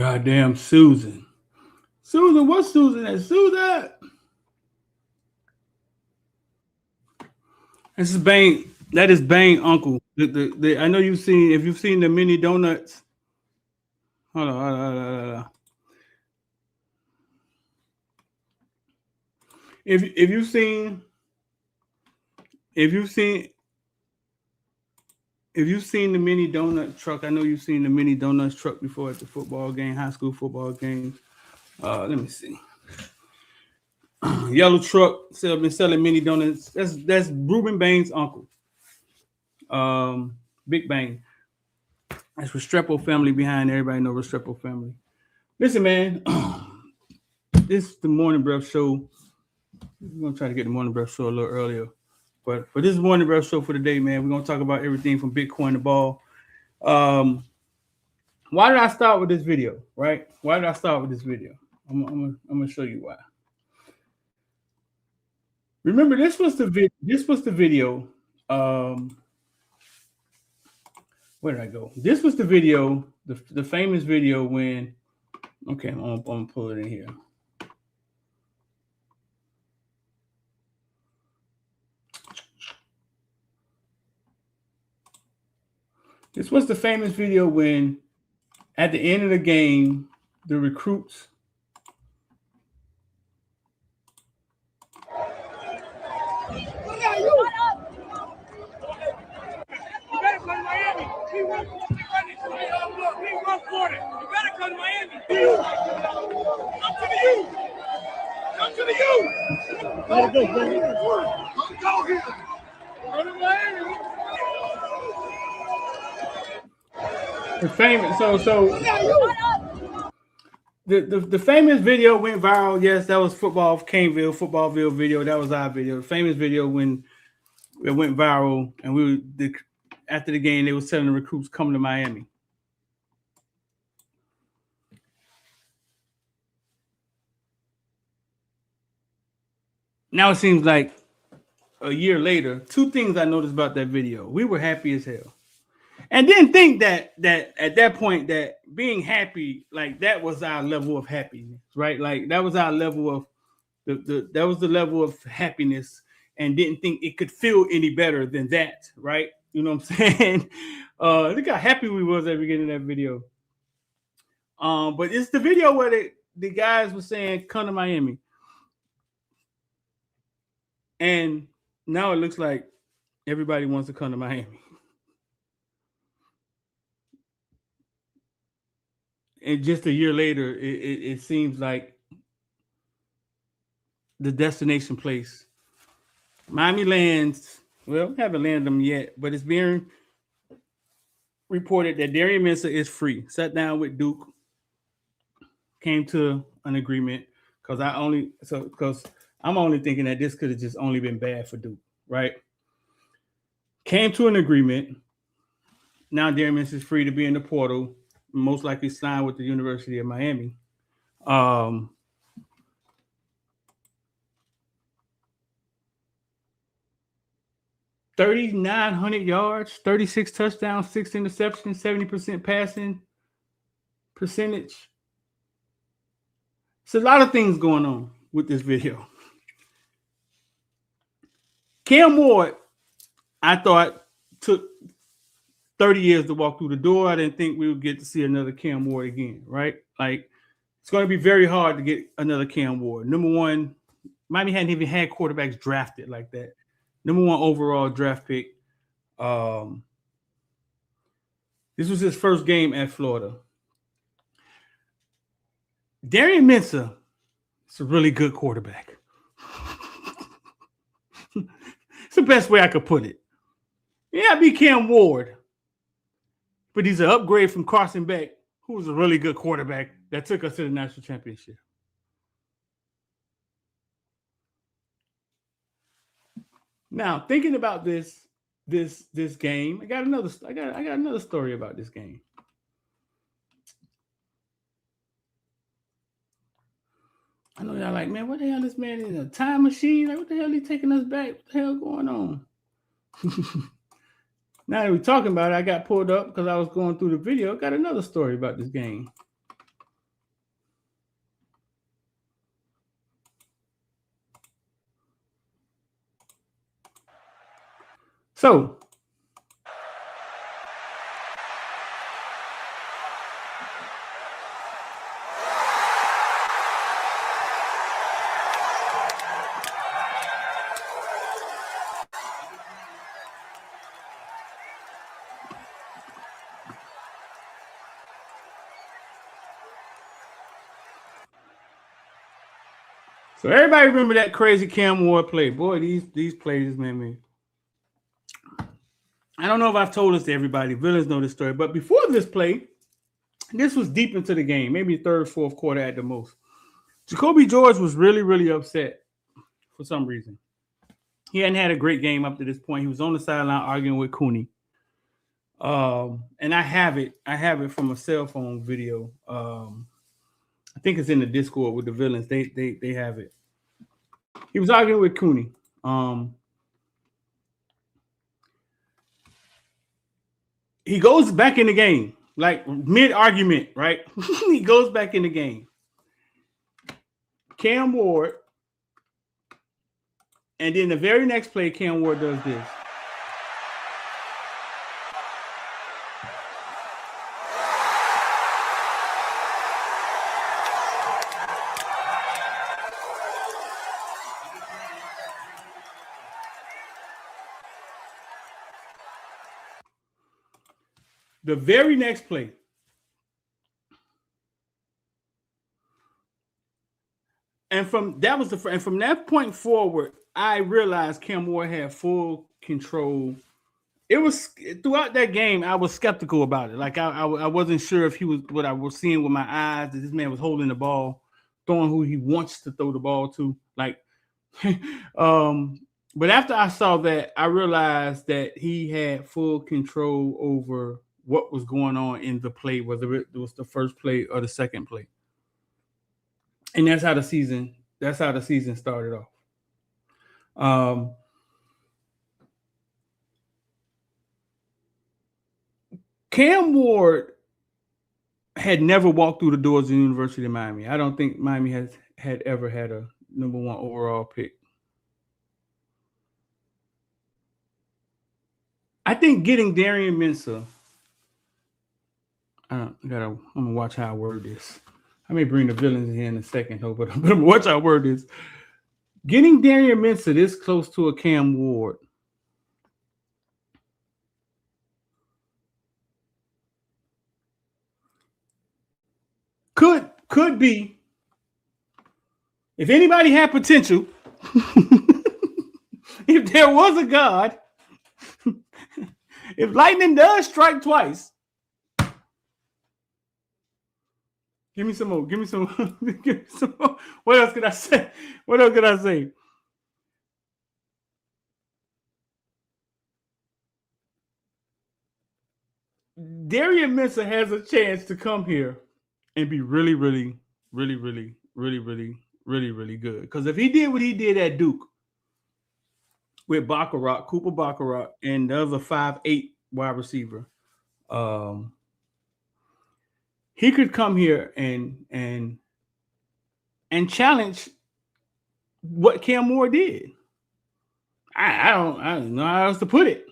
Goddamn Susan. Susan, what's Susan at? Susan. This is Bang. That is Bang Uncle. I know you've seen, if you've seen the mini donuts. Hold on. If you've seen the mini donut truck, I know you've seen the mini donuts truck before at the football game, high school football games. Let me see. Yellow truck been selling mini donuts. That's Reuben Bain's uncle. Big Bang. That's Restrepo family behind. Everybody know Restrepo family. Listen, man. This is the Morning Breath Show. We're gonna try to get the Morning Breath Show a little earlier, but for this Morning Breath Show for the day, man, we're gonna talk about everything from Bitcoin to ball. Why did I start with this video? Right? Why did I start with this video? I'm gonna show you why. Remember, this was the video. Where did I go? This was the video, the famous video when. Okay, I'm gonna pull it in here. This was the famous video when, at the end of the game, the recruits. He won 40. You better come to Miami. Come to the U. Come to the U. Let's go, bro. Let's go here. Come to Miami. The famous, the famous video went viral. Yes, that was Footballville video. That was our video. The famous video when it went viral, and after the game, they were telling the recruits come to Miami. Now it seems like a year later, two things I noticed about that video. We were happy as hell. And didn't think that at that point that being happy, like that was our level of happiness, right? Like that was our level of that was the level of happiness, and didn't think it could feel any better than that, right? You know what I'm saying? Look how happy we was at the beginning of that video. But it's the video where the guys were saying, come to Miami. And now it looks like everybody wants to come to Miami. And just a year later, it seems like the destination place. Miami lands, well, we haven't landed them yet, but it's being reported that Darian Mensah is free. Sat down with Duke, came to an agreement, because I'm only thinking that this could have just only been bad for Duke, right? Came to an agreement. Now Darian Mensah is free to be in the portal. Most likely signed with the University of Miami. 3,900 yards, 36 touchdowns, 6 interceptions, 70% passing percentage. There's a lot of things going on with this video. Cam Ward, I thought, took 30 years to walk through the door. I didn't think we would get to see another Cam Ward again, right? Like, it's going to be very hard to get another Cam Ward. Number one, Miami hadn't even had quarterbacks drafted like that. Number one overall draft pick. This was his first game at Florida. Darian Mensah is a really good quarterback. It's the best way I could put it. Yeah, be Cam Ward. But he's an upgrade from Carson Beck, who was a really good quarterback that took us to the national championship. Now, thinking about this game, I got another story about this game. I know y'all like, man, what the hell this man is, a time machine? Like, what the hell he taking us back? What the hell going on? Now that we're talking about it, I got pulled up because I was going through the video. I got another story about this game. So everybody remember that crazy Cam Ward play. Boy, these plays, man. I don't know if I've told this to everybody. Villains know this story. But before this play, this was deep into the game, maybe third, fourth quarter at the most. Jacoby George was really, really upset for some reason. He hadn't had a great game up to this point. He was on the sideline arguing with Cooney. And I have it from a cell phone video. I think it's in the Discord with the villains. They have it. He was arguing with Cooney. He goes back in the game, like mid-argument, right? He goes back in the game. Cam Ward, and then the very next play, Cam Ward does this. The very next play, and from that point forward, I realized Cam Ward had full control. It was throughout that game, I was skeptical about it. Like I wasn't sure if he was what I was seeing with my eyes, that this man was holding the ball, throwing who he wants to throw the ball to. Like, but after I saw that, I realized that he had full control over what was going on in the play, whether it was the first play or the second play. And that's how the season started off. Cam Ward had never walked through the doors of the University of Miami. I don't think Miami had ever had a number 1 overall pick. I think getting Darian Mensah. I'm gonna watch how I word this. I may bring the villains in here in a second, though, but I'm gonna watch how I word this. Getting Darian Mensah this close to a Cam Ward could be, if anybody had potential, if there was a God, if lightning does strike twice. Give me some more. Give me some more. What else could I say? Darian Mensah has a chance to come here and be really, really, really, really, really, really, really, really good. Because if he did what he did at Duke with Cooper Baccarat, and the other 5'8" wide receiver, he could come here and challenge what Cam Moore did. I don't know how else to put it.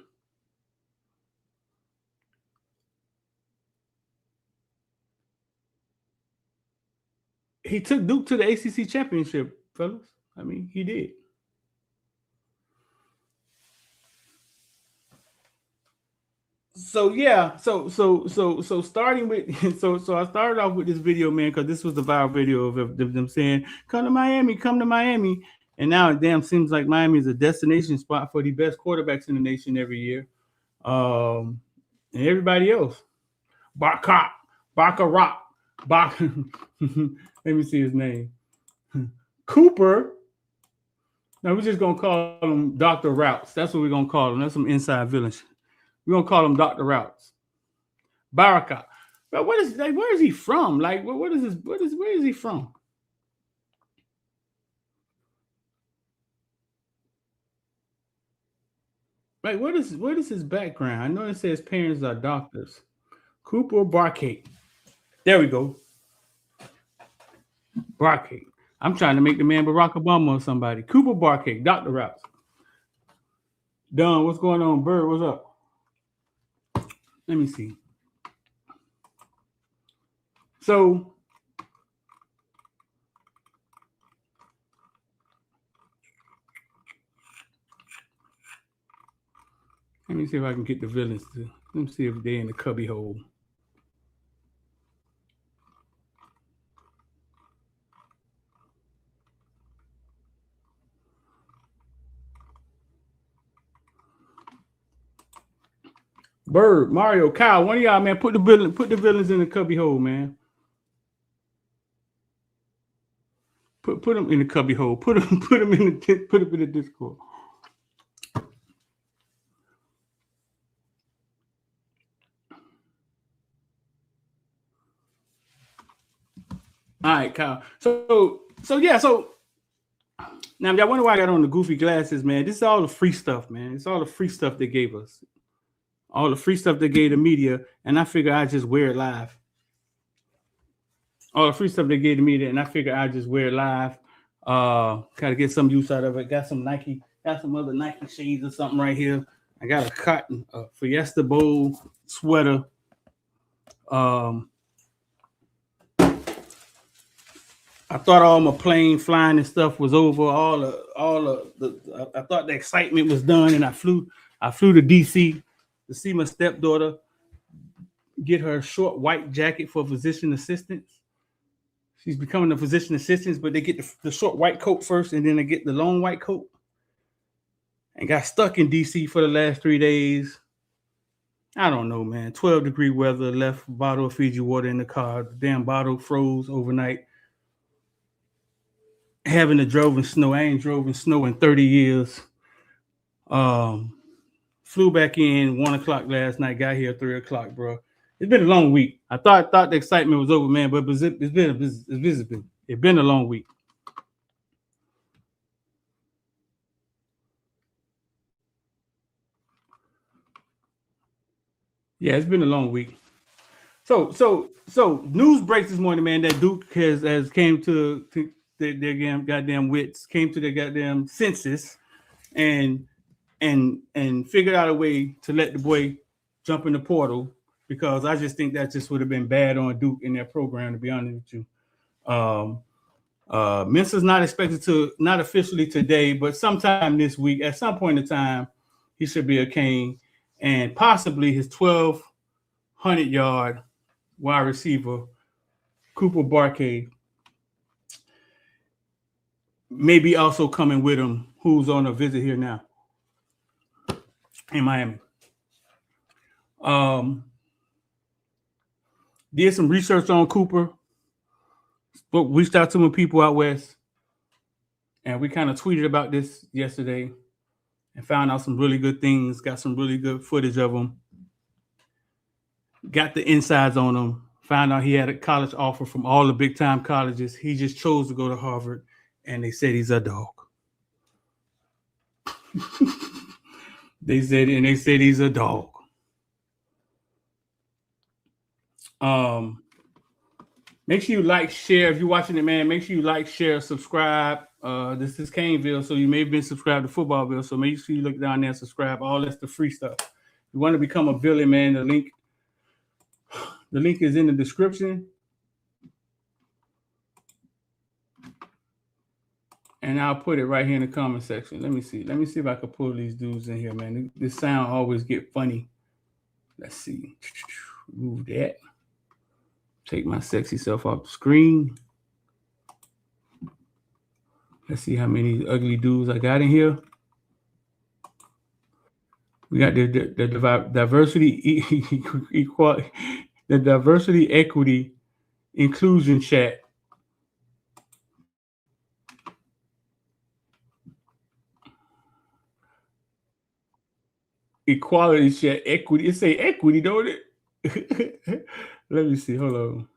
He took Duke to the ACC championship, fellas. I mean, he did. So yeah, so starting with so I started off with this video, man, because this was the viral video of them saying, come to Miami. And now it damn seems like Miami is a destination spot for the best quarterbacks in the nation every year. And everybody else. Baccarat. Let me see his name. Cooper. Now we're just gonna call him Dr. Routes. That's what we're gonna call him. That's some inside villains. We're gonna call him Dr. Routes. Baraka. But where is he from? Like, where is he from? Like, what is his background? I know it says parents are doctors. Cooper Barkate. There we go. Barkate. I'm trying to make the man Barack Obama or somebody. Cooper Barkate, Dr. Routes. Don, what's going on? Bird, what's up? Let me see. So let me see if I can get the villains to. Let me see if they're in the cubby hole. Bird, Mario, Kyle, one of y'all, man, put the villains in the cubby hole, man. Put them in the cubby hole. Put them in the Discord. All right, Kyle. So now y'all wonder why I got on the goofy glasses, man. This is all the free stuff, man. It's all the free stuff they gave us. All the free stuff they gave the media, and I figure I just wear it live. All the free stuff they gave the media, and I figure I just wear it live. Gotta get some use out of it. Got some Nike, got some other Nike shades or something right here. I got a cotton Fiesta Bowl sweater. I thought all my plane flying and stuff was over. I thought the excitement was done, and I flew to DC to see my stepdaughter get her short white jacket for physician assistants. She's becoming a physician assistant, but they get the short white coat first, and then they get the long white coat. And got stuck in DC for the last 3 days. I don't know, man. 12-degree weather, left a bottle of Fiji water in the car. The damn bottle froze overnight. Having to drove in snow. I ain't drove in snow in 30 years. Flew back in 1 o'clock last night. Got here 3 o'clock, bro. It's been a long week. I thought the excitement was over, man, but it's been a long week. Yeah, it's been a long week. So news breaks this morning, man, that Duke has came to their goddamn wits, came to their goddamn senses, and figured out a way to let the boy jump in the portal, because I just think that just would have been bad on Duke in their program, to be honest with you. Mensah's not expected to, not officially today, but sometime this week, at some point in time, he should be a Cane, and possibly his 1,200-yard wide receiver, Cooper Barkay, maybe also coming with him, who's on a visit here now in Miami. Did some research on Cooper, reached out to some people out west, and we kind of tweeted about this yesterday and found out some really good things, got some really good footage of him, got the insides on him, found out he had a college offer from all the big-time colleges. He just chose to go to Harvard, and they said he's a dog. They said he's a dog. Make sure you like, share. If you're watching it, man, make sure you like, share, subscribe. This is Caneville, so you may have been subscribed to Footballville, so make sure you look down there and subscribe. All that's the free stuff. If you want to become a villain, man, the link is in the description. And I'll put it right here in the comment section. Let me see if I can pull these dudes in here, man. This sound always get funny. Let's see. Move that. Take my sexy self off the screen. Let's see how many ugly dudes I got in here. We got the diversity, equality, the diversity, equity, inclusion chat. Equality chat, equity. It say equity, don't it? Let me see. Hold on.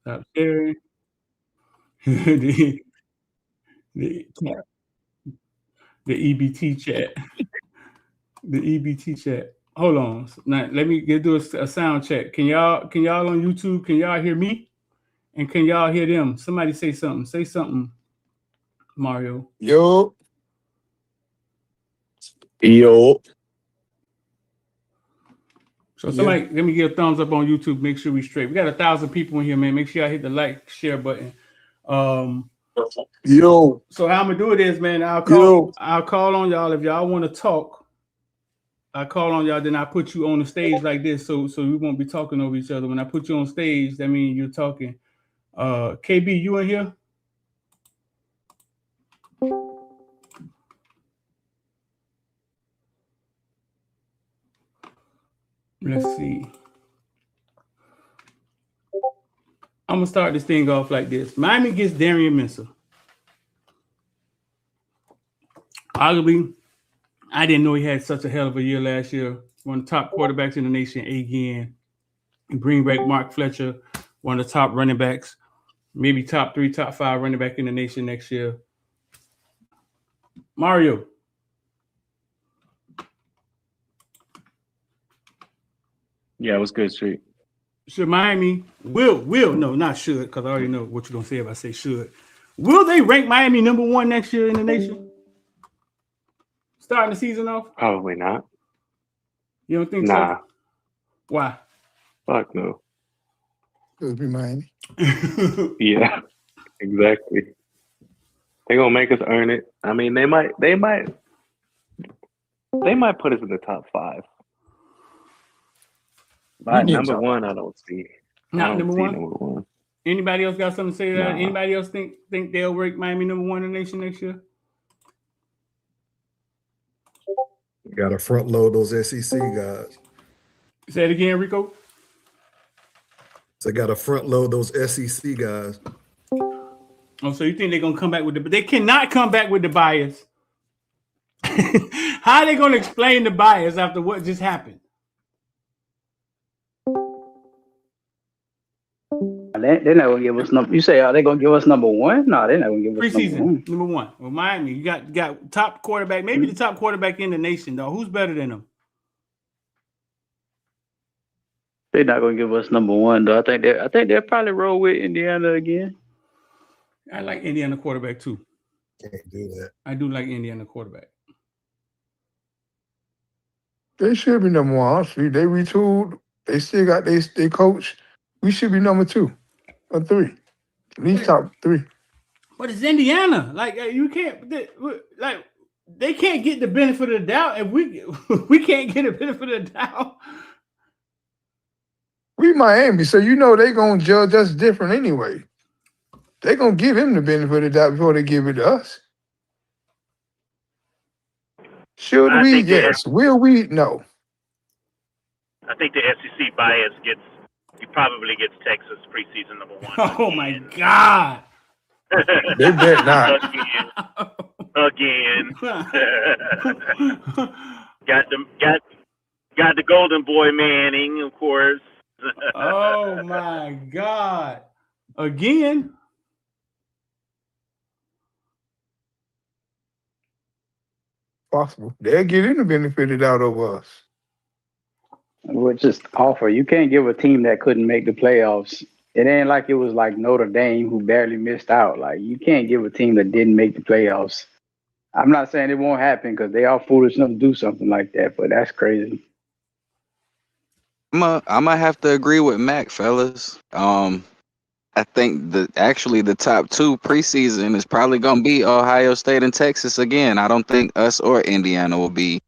Stop sharing. the EBT chat. The EBT chat. Hold on. Now let me do a sound check. Can y'all on YouTube? Can y'all hear me? And can y'all hear them? Somebody say something. Say something, Mario. Yo. Yo. So somebody, let me give a thumbs up on YouTube. Make sure we straight. We got 1,000 people in here, man. Make sure y'all hit the like, share button. Yo. So how I'm gonna do it is, man, I'll call on y'all if y'all want to talk. I call on y'all, then I put you on the stage like this, so we won't be talking over each other. When I put you on stage, that means you're talking. KB, you in here? Let's see. I'm gonna start this thing off like this. Miami gets Darian Mensah. Arguably, I didn't know he had such a hell of a year last year. One of the top quarterbacks in the nation again. Bring back Mark Fletcher, one of the top running backs, maybe top 3, top 5 running back in the nation next year. Mario. Yeah, it was good, Street. Should Miami no, not should, because I already know what you're gonna say if I say should. Will they rank Miami number 1 next year in the nation? Starting the season off? Probably not. You don't think Nah. so? Why? Fuck no. It would be Miami. Yeah, exactly. They're gonna make us earn it. I mean, they might put us in the top 5. But number 1, I don't see. Not number 1? Anybody else got something to say to that? Nah. Anybody else think they'll rank Miami number 1 in the nation next year? You got to front load those SEC guys. Say it again, Rico. So got to front load those SEC guys. Oh, so you think they're gonna come back with but they cannot come back with the bias. How are they gonna explain the bias after what just happened? They're not gonna give us number. You say, are they gonna give us number 1? No, they're not gonna give us Preseason, number 1. number 1. Well, Miami, you got top quarterback, maybe the top quarterback in the nation, though. Who's better than them? They're not gonna give us number 1, though. I think they'll probably roll with Indiana again. I like Indiana quarterback too. Can't do that. I do like Indiana quarterback. They should be number 1. Honestly, they retooled. They still got they coach. We should be number 2 or 3. At least top 3. But it's Indiana. Like you can't they can't get the benefit of the doubt if we can't get the benefit of the doubt. We Miami, so you know they gonna judge us different anyway. They gonna give him the benefit of the doubt before they give it to us. Should we? Yes. Will we? No. I think the SEC bias probably gets Texas preseason number 1. Oh my God. They bet not. Again. got the golden boy Manning, of course. Oh my God. Again. Possible. They'll get in the benefit of the doubt over us. Which is awful. You can't give a team that couldn't make the playoffs. It ain't like it was like Notre Dame who barely missed out. Like you can't give a team that didn't make the playoffs. I'm not saying it won't happen because they are foolish enough to do something like that, but that's crazy. I might have to agree with Mac, fellas. I think the top 2 preseason is probably gonna be Ohio State and Texas again. I don't think us or Indiana will be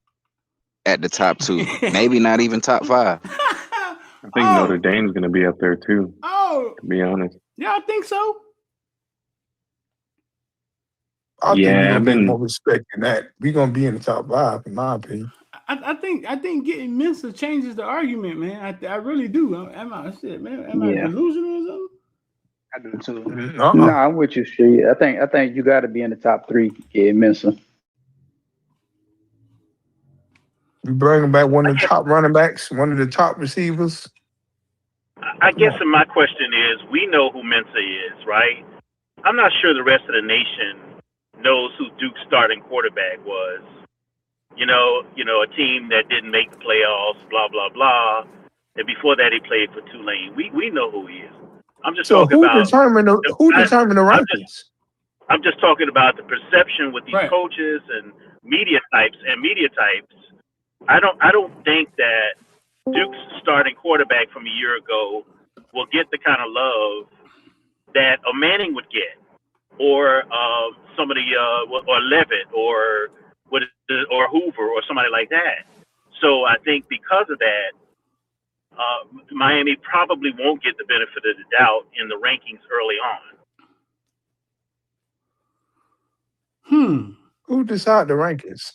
at the top 2. Maybe not even top 5. I think Notre Dame's gonna be up there too. Oh, to be honest. Y'all think so? I think we're gonna be more respect than that. We're gonna be in the top 5, in my opinion. I think getting Mensah changes the argument, man. I really do. Am I delusional or something? I do too. No, I'm with you, Street. I think you got to be in the top 3. Yeah, Mensah. You bring back one of the top running backs, one of the top receivers. I guess my question is, we know who Mensah is, right? I'm not sure the rest of the nation knows who Duke's starting quarterback was. You know, a team that didn't make the playoffs, blah, blah, blah. And before that, he played for Tulane. We know who he is. I'm just talking about who determined the rankings? I'm just talking about the perception with these coaches and media types. I don't think that Duke's starting quarterback from a year ago will get the kind of love that a Manning would get, or somebody, or Levitt, or Hoover, or somebody like that. So I think because of that, Miami probably won't get the benefit of the doubt in the rankings early on. Who decide the rankings?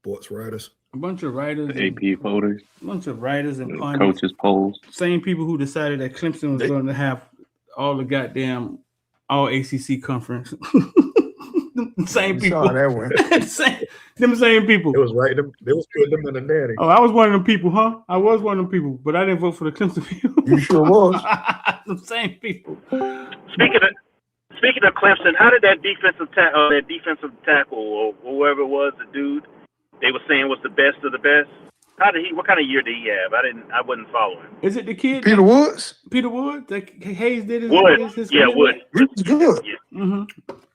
Sports writers. A bunch of writers, AP voters, a bunch of writers and pundits. coaches polls. Same people who decided that Clemson was going to have all the goddamn all ACC conference. Same people. That one. Them same people. It was right. They was putting them in the natty. Oh, I was one of them people, huh? I was one of them people, but I didn't vote for the Clemson people. You sure was. The same people. Speaking of Clemson, how did that defensive tackle or whoever it was, the dude they were saying was the best of the best? What kind of year did he have? I wasn't following. Is it the kid? Peter Woods? Peter Woods? Hayes did his Wood. his Yeah, Wood. He was good. Yeah. Mm-hmm.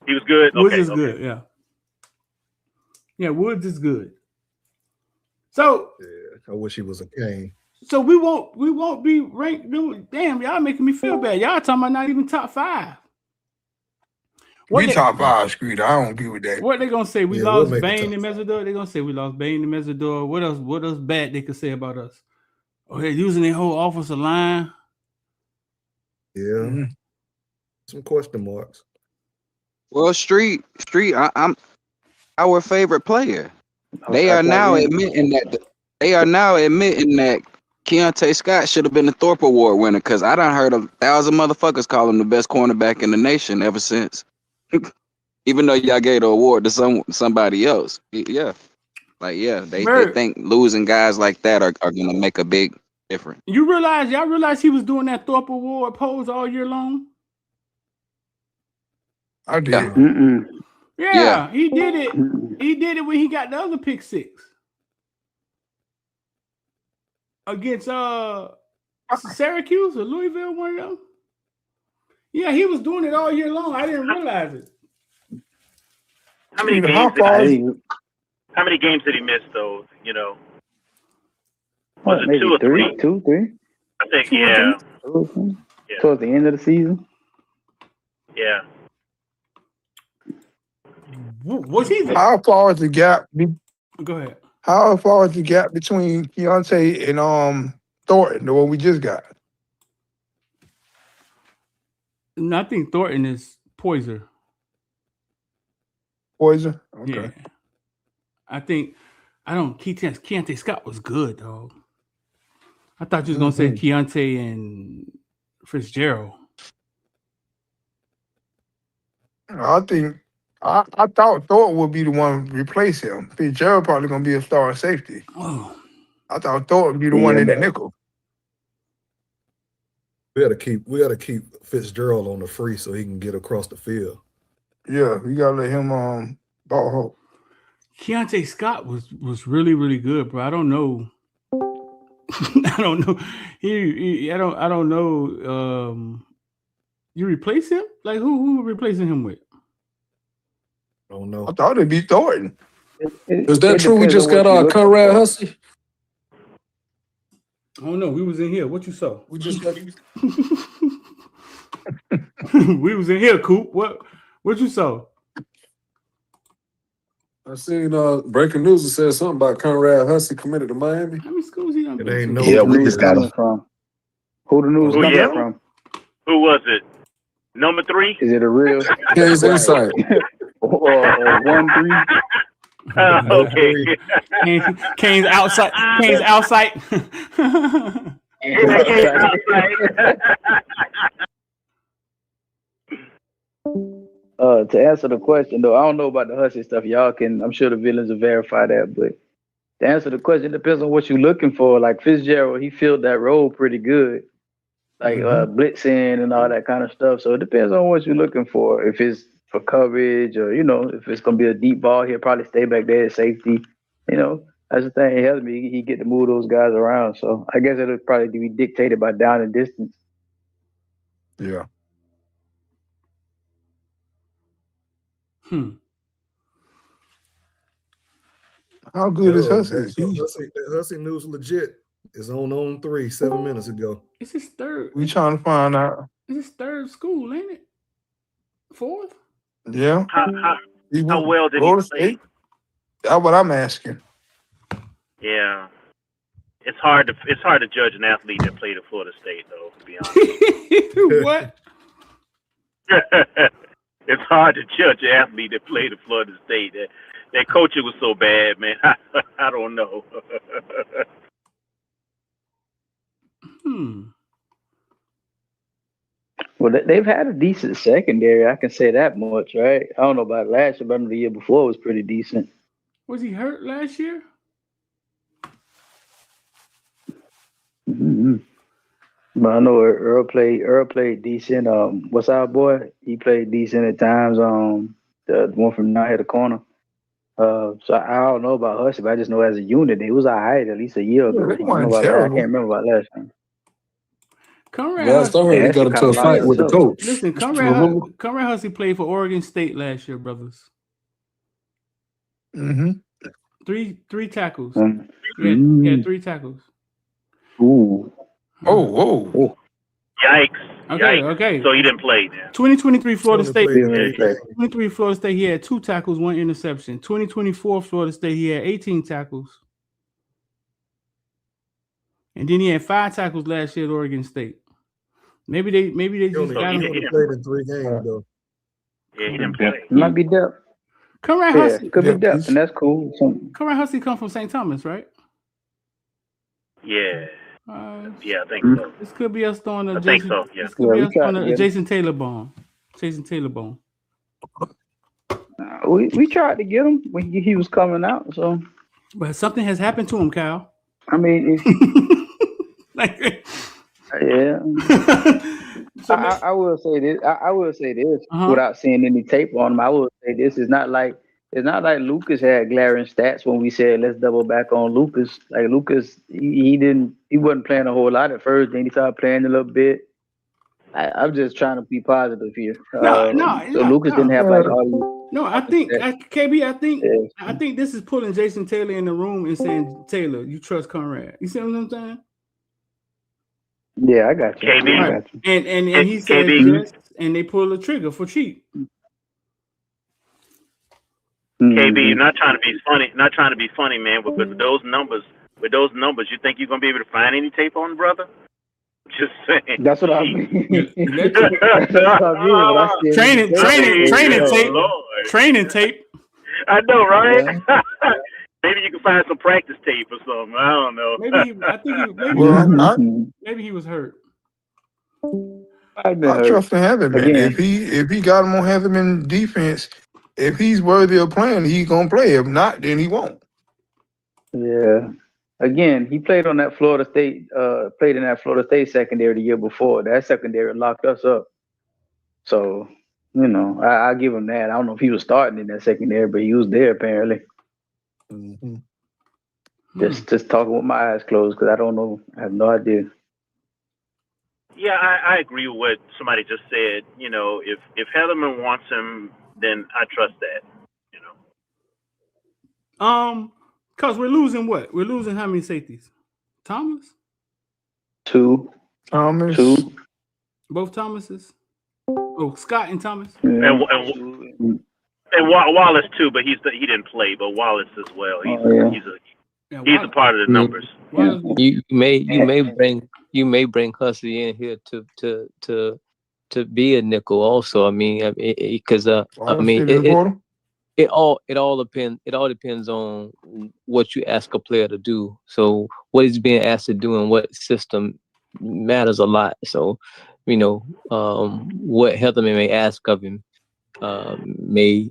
He was good. Woods Okay, is good, yeah. Yeah, Woods is good. So I wish he was a Kane. So we won't be ranked. Damn, y'all making me feel bad. Y'all talking about not even top 5. Top 5, Screed. I don't agree with that. What they gonna say? We Yeah, lost we'll make Bain it and Mesidor. They gonna say we lost Bain and Mesidor. What else bad they could say about us? Oh, they're using their whole offensive line. Yeah. Mm-hmm. Some question marks. Well, Street, I'm our favorite player. They are now admitting that Keontae Scott should have been the Thorpe Award winner, because I done heard 1,000 motherfuckers call him the best cornerback in the nation ever since. Even though y'all gave the award to somebody else. Yeah. They think losing guys like that are gonna make a big difference. Y'all realize he was doing that Thorpe Award pose all year long? I did. Yeah, he did it. He did it when he got the other pick 6 against Syracuse or Louisville, one of them. Yeah, he was doing it all year long. I didn't realize it. How many games did he miss though? You know, was it maybe 2 or 3? 2, 3. I think yeah. Towards the end of the season. Yeah. Was he? How far is the gap? Go ahead. How far is the gap between Keontae and Thornton, the one we just got? No, I think Thornton is Poiser. Poiser? Okay. Yeah. Keontae Scott was good, though. I thought you was gonna say Keontae and Fitzgerald. I thought Thornton would be the one to replace him. Fitzgerald probably gonna be a star safety. Oh. I thought Thornton would be the one in the nickel. We gotta keep Fitzgerald on the free so he can get across the field. Yeah, we gotta let him ball hope. Keontae Scott was really, really good, bro. I don't know. I don't know. I don't know. You replace him? Like who replacing him with? I don't know. I thought it'd be Thornton. Is that true? We just got Conrad Hussey. I don't know. We was in here. What you saw? We just got. We was in here, Coop. What you saw? I seen breaking news that said something about Conrad Hussey committed to Miami. How many schools he done been It ain't to? no. Yeah, we just got him from. Who the news coming from? Who was it? Number 3? Is it a real? King's Insight. or 1-3? Okay. Kane's outside. Kane's outside. To answer the question, though, I don't know about the Hussey stuff. I'm sure the villains will verify that. But to answer the question, it depends on what you're looking for. Like Fitzgerald, he filled that role pretty good, like blitzing and all that kind of stuff. So it depends on what you're looking for. If it's for coverage or, if it's going to be a deep ball, he'll probably stay back there at safety. That's the thing. He helps me. He get to move those guys around. So I guess it'll probably be dictated by down and distance. Yeah. How good is Yo, Hussey? that Hussey news legit. Is on 3 7 minutes ago. It's his third. We trying to find out. It's his third school, ain't it? Fourth? Yeah. How He how went well did he Florida play? State. That's what I'm asking. Yeah. It's hard to judge an athlete that played at Florida State, though, to be honest. What? It's hard to judge an athlete that played at Florida State. That coaching was so bad, man. I don't know. Well, they've had a decent secondary. I can say that much, right? I don't know about last year, but the year before was pretty decent. Was he hurt last year? Mm-hmm. But I know Earl played decent. What's our boy? He played decent at times. The one from down here, the corner. So I don't know about Hussey, but I just know as a unit, it was all right at least a year ago. They I don't know weren't about that. I terrible. can't remember about last time. Conrad Last I Hussey. heard, he got into a fight with the coach. Listen, Remember? Conrad Hussey played for Oregon State last year, brothers. Mm-hmm. Three tackles. Mm-hmm. He had 3 tackles. Ooh. Oh. Yikes. Okay, Yikes. okay. So he didn't play then. 2023 Florida State. Played. 2023 Florida State, he had 2 tackles, 1 interception. 2024 Florida State, he had 18 tackles. And then he had 5 tackles last year at Oregon State. Maybe they just got him. He played in 3 games though. Yeah, he didn't play. Might be depth. Conrad Yeah, Hussey. could be depth, and that's cool. Conrad Hussey come from St. Thomas, right? Yeah. Yeah, I think so. This could be us throwing a I think Jason. so, yeah. This could be Yeah, us throwing a Jason Taylor bomb. Jason Taylor bomb. We tried to get him when he was coming out. So, but something has happened to him, Kyle. I mean, yeah. I will say this. I will say this without seeing any tape on him. I will say this: it's not like Lucas had glaring stats when we said let's double back on Lucas. Like Lucas, he wasn't playing a whole lot at first. Then he started playing a little bit. I'm just trying to be positive here. Lucas didn't have like all these. No, I think KB. I think this is pulling Jason Taylor in the room and saying, Taylor, you trust Conrad. You see what I'm saying? Yeah, I got you. KB. I got you. And he said yes, and they pull the trigger for cheap. KB, you're not trying to be funny, man. But with those numbers, you think you're gonna be able to find any tape on the brother? Just saying. That's what I mean. Training tape. I know, right? Yeah. Maybe you can find some practice tape or something. I don't know. Maybe he was hurt. I trust in Heather, man. If he got him on Heather in defense, if he's worthy of playing, he's gonna play. If not, then he won't. Yeah. Again, he played on that Florida State, secondary the year before. That secondary locked us up. So, I give him that. I don't know if he was starting in that secondary, but he was there apparently. Mm-hmm. Just talking with my eyes closed because I don't know. I have no idea. Yeah, I agree with what somebody just said. If Hellerman wants him, then I trust that. Because we're losing what? We're losing how many safeties? Thomas? 2. Thomas. 2. Both Thomases? Oh, Scott and Thomas? Yeah. And Wallace too, but he didn't play, but Wallace as well. He's a part of the numbers. Yeah. You may bring Hussey in here to be a nickel also. I mean, because it all depends on what you ask a player to do. So what he's being asked to do and what system matters a lot. So, what Heatherman may ask of him may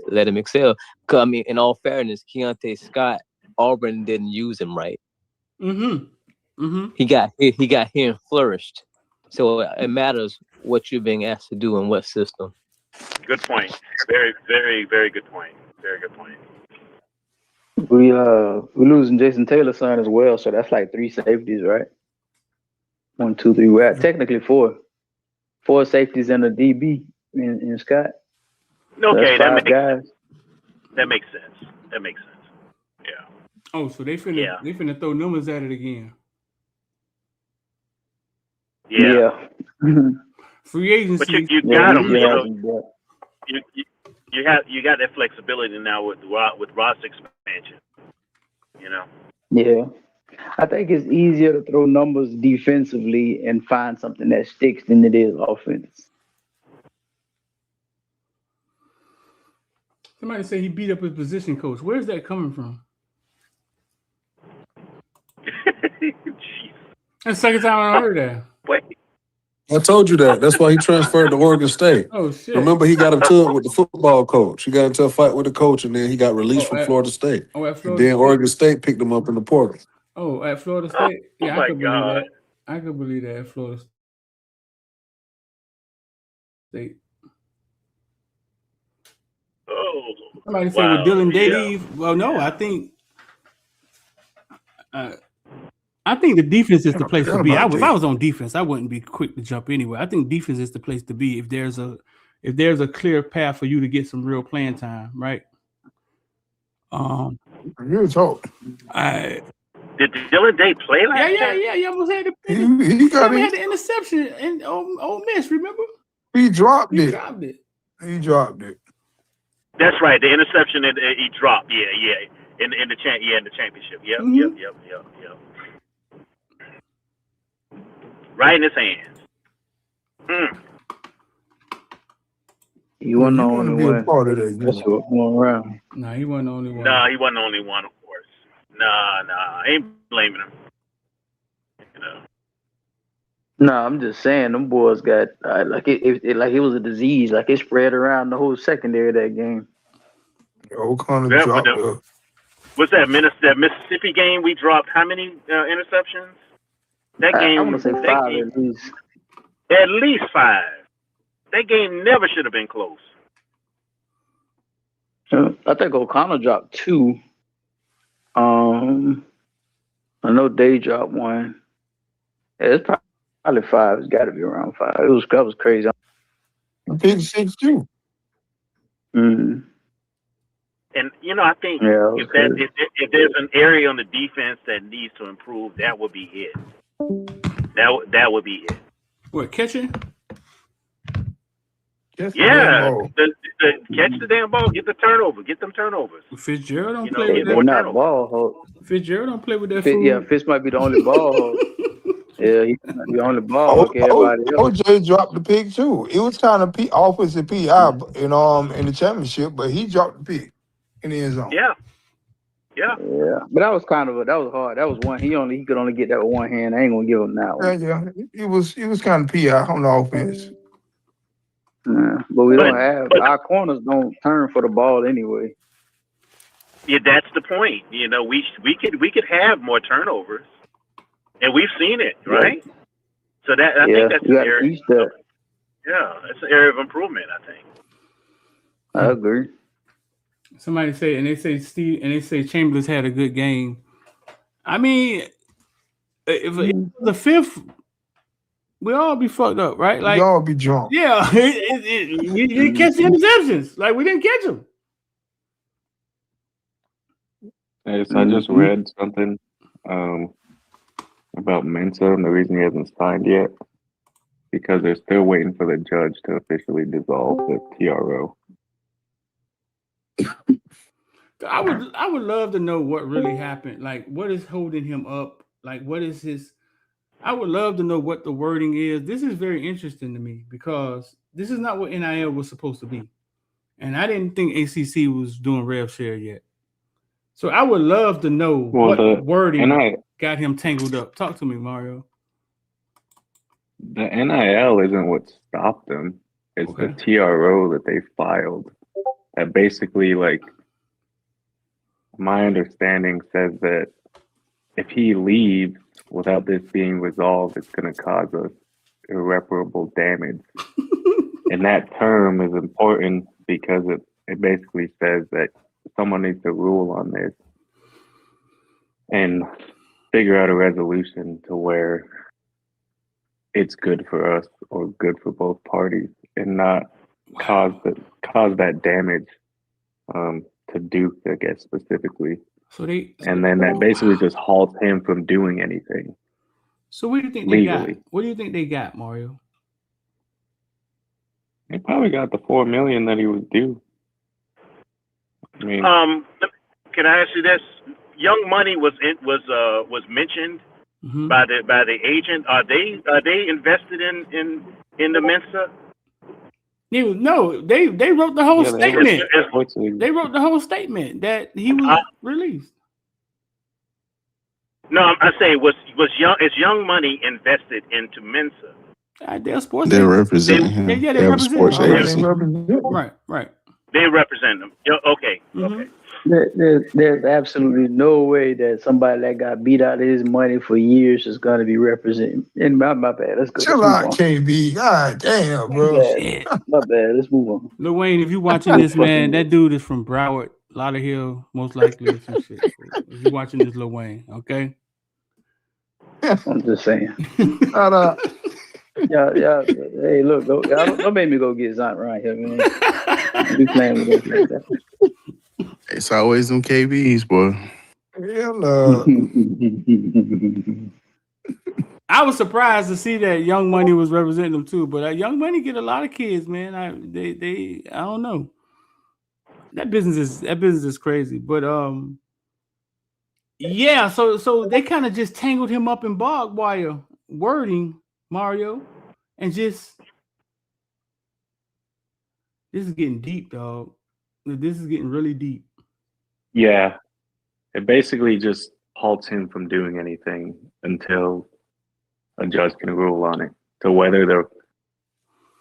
let him excel. I mean, in all fairness, Keontae Scott, Auburn didn't use him right. He got here and flourished. So it matters what you're being asked to do and what system. Good point. Very, very, very good point. Very good point. We're losing Jason Taylor's son as well, so that's like 3 safeties, right? 1, 2, 3. We're at technically 4 safeties and a DB in Scott. Okay, that makes sense. That makes sense. Yeah. Oh, so they finna throw numbers at it again. Yeah. Free agency. But you got them. You got that flexibility now with roster expansion. Yeah. I think it's easier to throw numbers defensively and find something that sticks than it is offense. Somebody say he beat up his position coach. Where's that coming from? That's the second time I heard that. Wait. I told you that. That's why he transferred to Oregon State. Oh, shit. Remember, he got into it with the football coach. He got into a fight with the coach, and then he got released from Florida State. Oh, at Florida and then State? Oregon State picked him up in the portal. Oh, at Florida State? Yeah, my I could believe God. that. I could believe that at Florida State. Oh. Somebody say with Dylan Day leave. Well, no, I think the defense is the place to be. If I was on defense, I wouldn't be quick to jump anywhere. I think defense is the place to be if there's a clear path for you to get some real playing time, right? Real talk. Did Dylan Day play last year? Yeah. You almost had He got had the interception in Ole Miss. Remember? He dropped it. He dropped it. That's right. The interception he dropped. Yeah. In the championship. Yep. Right in his hands. He wasn't the only one. Part of that, That's what going around. No, he wasn't the only one. No, he wasn't the only one, of course. Nah, I ain't blaming him. No, I'm just saying them boys got like it was a disease. Like it spread around the whole secondary of that game. What's that Mississippi game? We dropped how many interceptions? That game. I want to say 5 at least. At least 5. That game never should have been close. I think O'Connell dropped 2. I know Day dropped 1. Yeah, it's probably 5. It's got to be around 5. That was crazy. Big 6 too. Mm-hmm. And I think if there's an area on the defense that needs to improve, that would be it. That would be it. What, catching? Yeah, catch the damn ball, get the turnover, get them turnovers. Fitzgerald don't play with that. They're not ball hawk. Fitzgerald don't play with that. Food. Yeah, Fitz might be the only ball hawk. Yeah, he's the only ball hawk. Everybody else. OJ dropped the pick too. It was kind of offensive PI in the championship, but he dropped the pick in the end zone. Yeah. But that was hard. That was one. He could only get that with one hand. I ain't gonna give him that one. Yeah. It was kind of PI on the offense. Yeah, but we don't have our corners don't turn for the ball anyway. Yeah, that's the point. We could have more turnovers, and we've seen it, right? Yeah. So that I think that's an area. That's an area of improvement. I think. I agree. Somebody say, and they say Chambers had a good game. I mean, if the 5th. We all be fucked up, right? Like we all be drunk. Yeah, you didn't catch the interceptions. Like we didn't catch them. Yes, I just read something about Mensah and the reason he hasn't signed yet because they're still waiting for the judge to officially dissolve the TRO. I would love to know what really happened. Like, what is holding him up? Like, what is his? I would love to know what the wording is. This is very interesting to me because this is not what NIL was supposed to be. And I didn't think ACC was doing rev share yet. So I would love to know what wording got him tangled up. Talk to me, Mario. The NIL isn't what stopped them. It's the TRO that they filed. That basically, like, my understanding says that if he leaves, without this being resolved, it's going to cause us irreparable damage. And that term is important because it basically says that someone needs to rule on this and figure out a resolution to where it's good for us or good for both parties and not cause that damage to Duke, I guess, specifically. and then that basically just halts him from doing anything. So what do you think legally. they got? What do you think they got, Mario? They probably got the $4 million that he was due. I mean, can I ask you this? Young Money was mentioned by the agent. Are they invested in the Mensah? No, they wrote the whole statement. They wrote the whole statement that he was released. No, I say is Young Money invested into Mensah? They're sports. They're representing him. Yeah, they have a sports agency. Right. They represent them. Okay. Okay. There's absolutely no way that somebody that got beat out of his money for years is going to be representing. And my bad. Let's go. Chill out, KB. God damn, bro. My bad. Let's move on. Lil Wayne, if you're watching this, man, that dude is from Broward, Lauderhill, most likely. Some shit. If you're watching this, Lil Wayne, okay? I'm just saying. Yeah. Hey, look, don't make me go get Zont right here, man. Be playing with us like that. It's always them KBs, boy. Hell no. I was surprised to see that Young Money was representing them too, but Young Money get a lot of kids, man. I don't know. That business is crazy, but yeah. So they kind of just tangled him up in barbed wire wording, Mario, and this is getting deep, dog. This is getting really deep. Yeah, it basically just halts him from doing anything until a judge can rule on it. To whether to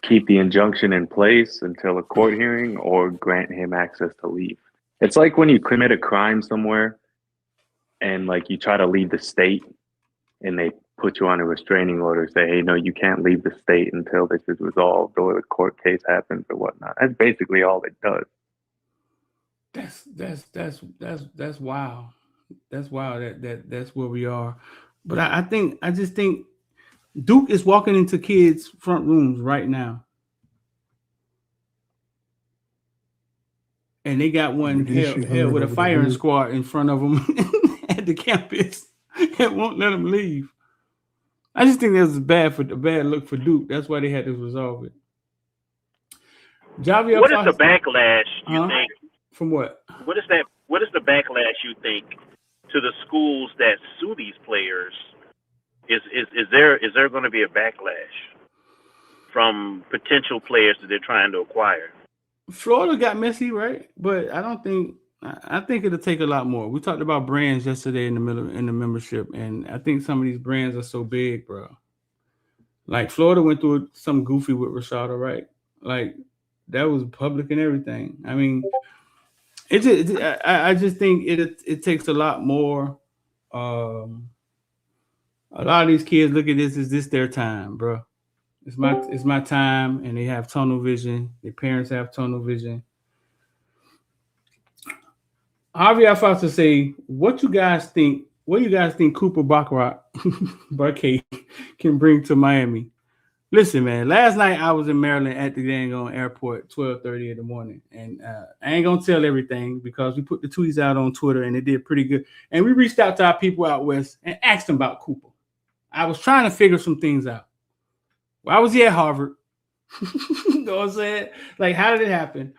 keep the injunction in place until a court hearing or grant him access to leave. It's like when you commit a crime somewhere and like you try to leave the state and they put you on a restraining order, say, hey, no, you can't leave the state until this is resolved or the court case happens or whatnot. That's basically all it does. That's wild. That's wild. That's where we are. But I just think Duke is walking into kids' front rooms right now, and they got one held with a firing squad in front of them at the campus and won't let them leave. I just think that's a bad look for Duke. That's why they had to resolve it. Javier, what is the backlash you think? From what? What is the backlash you think to the schools that sue these players? Is there going to be a backlash from potential players that they're trying to acquire? Florida got messy, right? But I think it'll take a lot more. We talked about brands yesterday in the membership, and I think some of these brands are so big, bro. Like Florida went through some goofy with Rashada, right? Like that was public and everything. I mean, I just think it takes a lot more. A lot of these kids look at this as this their time, bro. It's my time, and they have tunnel vision. Their parents have tunnel vision. Javier, I thought to say, what do you guys think Cooper Barkay can bring to Miami? Listen, man, last night I was in Maryland at the dang on airport, 12:30 in the morning. And I ain't going to tell everything because we put the tweets out on Twitter and it did pretty good. And we reached out to our people out west and asked them about Cooper. I was trying to figure some things out. Why was he at Harvard? You know what I'm saying? Like, how did it happen?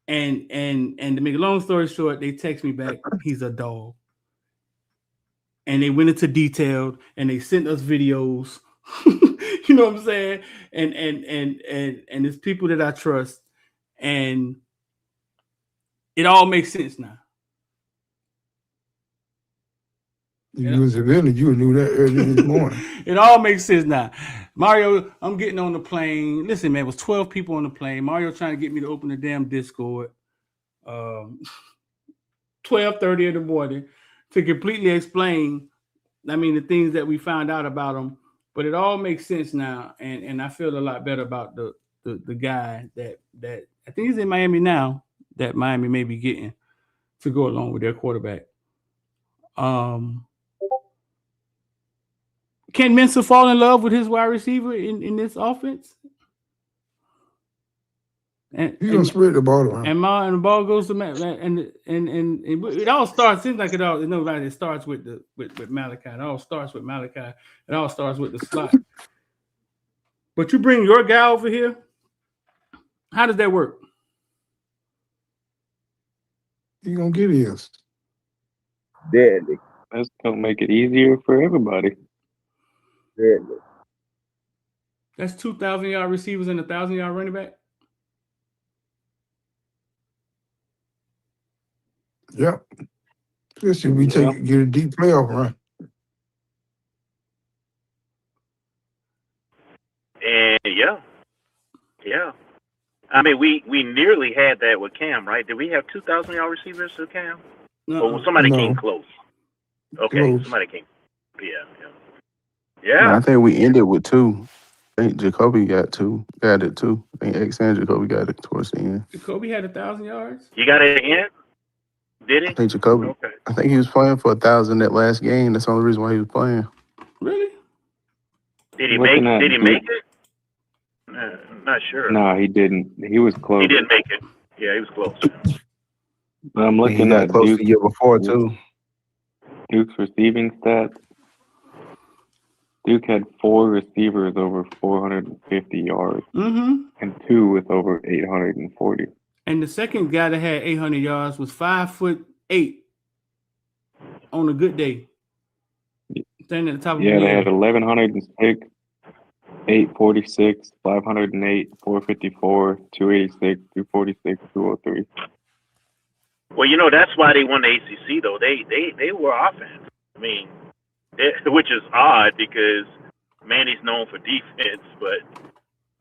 And to make a long story short, they text me back, he's a dog. And they went into detail and they sent us videos. You know what I'm saying? And it's people that I trust. And it all makes sense now. You was invented, you knew that early this morning. It all makes sense now. Mario, I'm getting on the plane. Listen, man, it was 12 people on the plane. Mario trying to get me to open the damn Discord. 12:30 in the morning to completely explain, the things that we found out about him. But it all makes sense now, and I feel a lot better about the guy that I think he's in Miami now, that Miami may be getting to go along with their quarterback. Can Mensah fall in love with his wide receiver in this offense? And He's gonna spread the ball around. And the ball goes to Matt, and it all starts. Seems like it starts with Malachi. It all starts with Malachi. It all starts with the slot. But you bring your guy over here. How does that work? He gonna get his. Deadly. That's gonna make it easier for everybody. Deadly. That's 2,000-yard receivers and 1,000-yard running back. Yep. Especially if we get a deep playoff run. And yeah. I mean, we nearly had that with Cam, right? Did we have 2,000-yard receivers with Cam? Or somebody came close. Okay, close. Somebody came. Yeah. No, I think we ended with 2. I think Jacoby got 2. Got it too. I think X and Jacoby got it towards the end. Jacoby had 1,000 yards. You got it in? Did he? I think Jacoby. Okay. I think he was playing for 1,000 that last game. That's the only reason why he was playing. Really? Did he make it? Not sure. No, he didn't. He was close. He didn't make it. Yeah, he was close. I'm looking at close Duke, the year before too. Duke's receiving stats. Duke had 4 receivers over 450 yards and 2 with over 840. And the second guy that had 800 yards was 5'8" on a good day. Standing at the top of the they had 1,106, 846, 508, 454, 286, 246, 203. Well, that's why they won the ACC, though. They were offense. I mean, which is odd because Manny's known for defense, but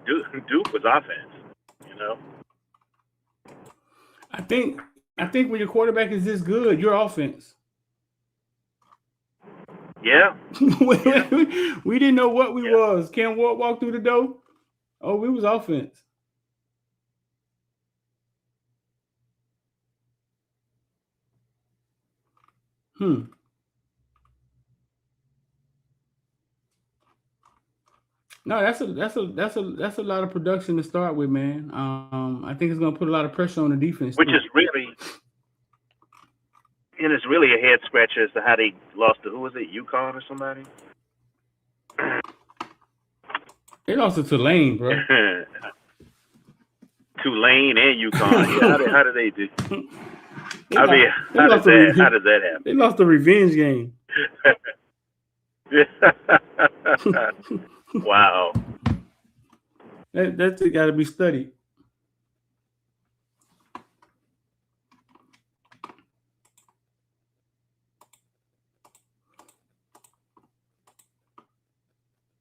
Duke was offense. I think when your quarterback is this good, you're offense. Yeah. We didn't know what we was. Cam Ward walked through the door. Oh, we was offense. No, that's a lot of production to start with, man. I think it's gonna put a lot of pressure on the defense. Which is really, and it's really a head scratcher as to how they lost to, who was it, UConn or somebody? They lost to Tulane, bro. Tulane and UConn. Yeah, how did they do? How does that happen? They lost the revenge game. Wow. That's got to be studied.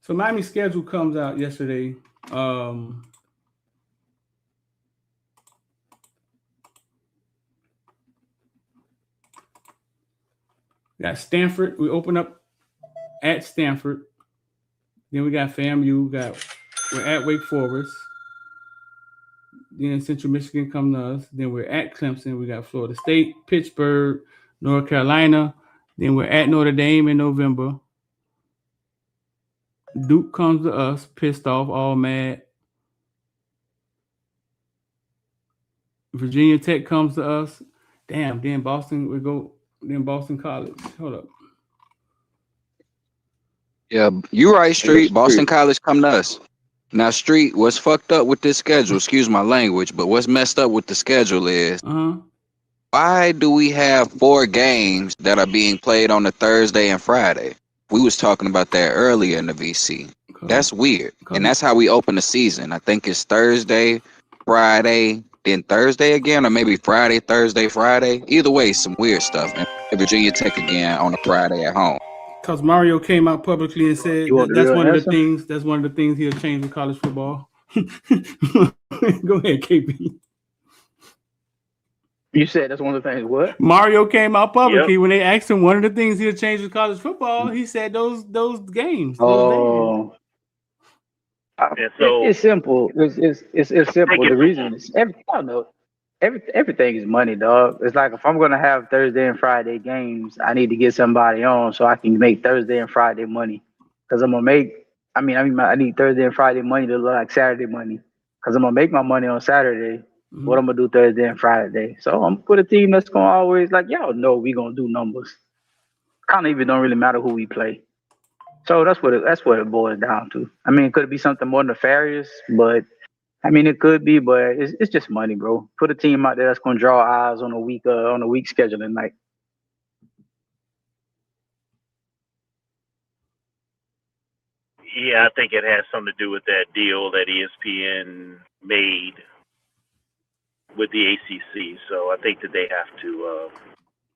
So Miami's schedule comes out yesterday. We got Stanford. We open up at Stanford. Then we got FAMU. We're at Wake Forest. Then Central Michigan come to us. Then we're at Clemson. We got Florida State, Pittsburgh, North Carolina. Then we're at Notre Dame in November. Duke comes to us, pissed off, all mad. Virginia Tech comes to us. Damn, then Boston, then Boston College. Hold up. Yeah, you right, Street. Boston College come to us. Now, Street, what's fucked up with this schedule, excuse my language, but what's messed up with the schedule is why do we have 4 games that are being played on the Thursday and Friday? We was talking about that earlier in the VC. That's weird. And that's how we open the season. I think it's Thursday, Friday, then Thursday again, or maybe Friday, Thursday, Friday. Either way, some weird stuff. And Virginia Tech again on a Friday at home. Because Mario came out publicly and said that's one of the things. That's one of the things he'll change with college football. Go ahead, KP. You said that's one of the things. What? Mario came out publicly when they asked him one of the things he'll change with college football. He said those games. Oh, it's simple. It's simple. The reason is everything is money, dog. It's like if I'm gonna have Thursday and Friday games, I need to get somebody on so I can make Thursday and Friday money. Because I'm gonna make. I need Thursday and Friday money to look like Saturday money. because I'm gonna make my money on Saturday. What I'm gonna do Thursday and Friday. So I'm gonna put a team that's gonna always like y'all know we gonna do numbers. Kind of even don't really matter who we play. So that's what it boils down to. I mean, could it be something more nefarious? But I mean, it could be, but it's just money, bro. Put a team out there that's gonna draw eyes on a week scheduling night. Yeah, I think it has something to do with that deal that ESPN made with the ACC. So I think that they have to.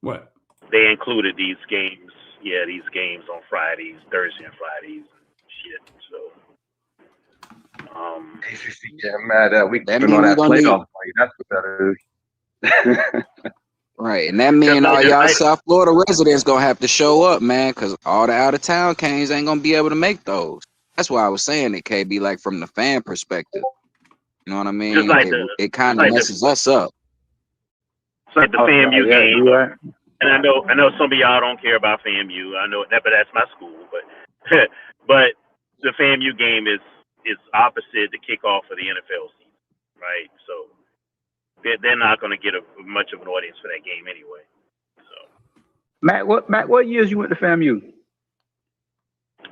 What? They included these games. Yeah, these games on Fridays, Thursday and Fridays, and shit. So. ACC getting mad at we That keeping mean all we that gonna need playoff money. That's what that is. right, and that mean all y'all South Florida residents gonna have to show up, man, because all the out of town games ain't gonna be able to make those. That's why I was saying it, KB, like from the fan perspective. You know what I mean? Just like it kind of messes us up. It's like the FAMU game. Right. And I know some of y'all don't care about FAMU. I know that, but that's my school. But but the FAMU game is opposite the kickoff of the NFL season, right? So they're not going to get much of an audience for that game anyway. So Matt, what years you went to FAMU?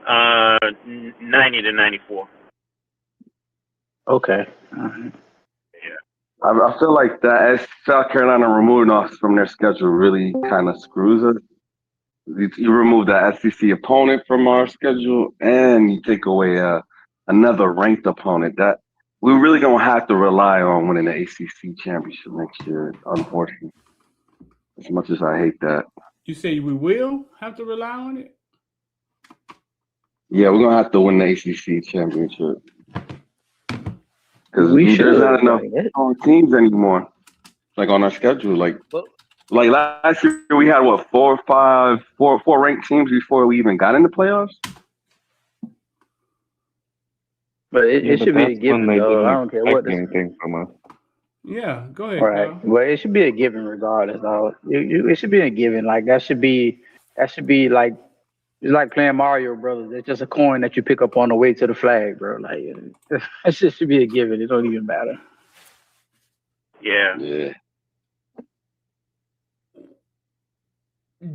90 to 94. Okay. I feel like that as South Carolina removing us from their schedule really kind of screws us. You remove the SEC opponent from our schedule, and you take away another ranked opponent. That we're really gonna have to rely on winning the ACC championship next year. Unfortunately, as much as I hate that. You say we will have to rely on it? Yeah, we're gonna have to win the ACC championship because We should. there's not enough strong teams anymore. Like on our schedule, like last year we had what four ranked teams before we even got in the playoffs. But it should be a given, though. I don't care what anything from us. Yeah, go ahead. Right. Kyle. Well, it should be a given regardless, though. It should be a given. Like that should be like it's like playing Mario Brothers. It's just a coin that you pick up on the way to the flag, bro. Like that shit should be a given. It don't even matter. Yeah. Yeah.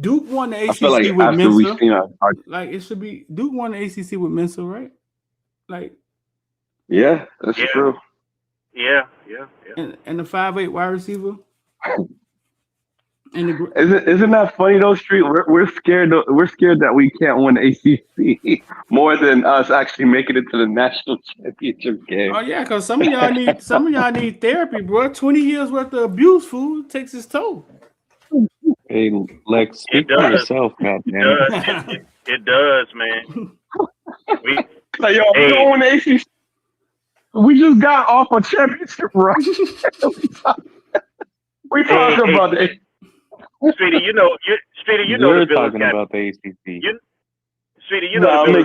Duke won the ACC I feel like with after we've Mensah. seen our Like it should be Duke won the ACC with Mensah, right? Like yeah, that's true. Yeah. And the 5'8" wide receiver. And Isn't that funny though, Street? We're scared. We're scared that we can't win ACC more than us actually making it to the national championship game. Oh yeah, because some of y'all need therapy, bro. 20 years worth of abuse, fool, takes its toll. Hey, Lex, speak for yourself, goddamn. It does, man. Like, yo, we don't win the ACC. We just got off a championship run. we talking about it. Streety, you know You're the Villains talking got about the ACC. Streety, you know the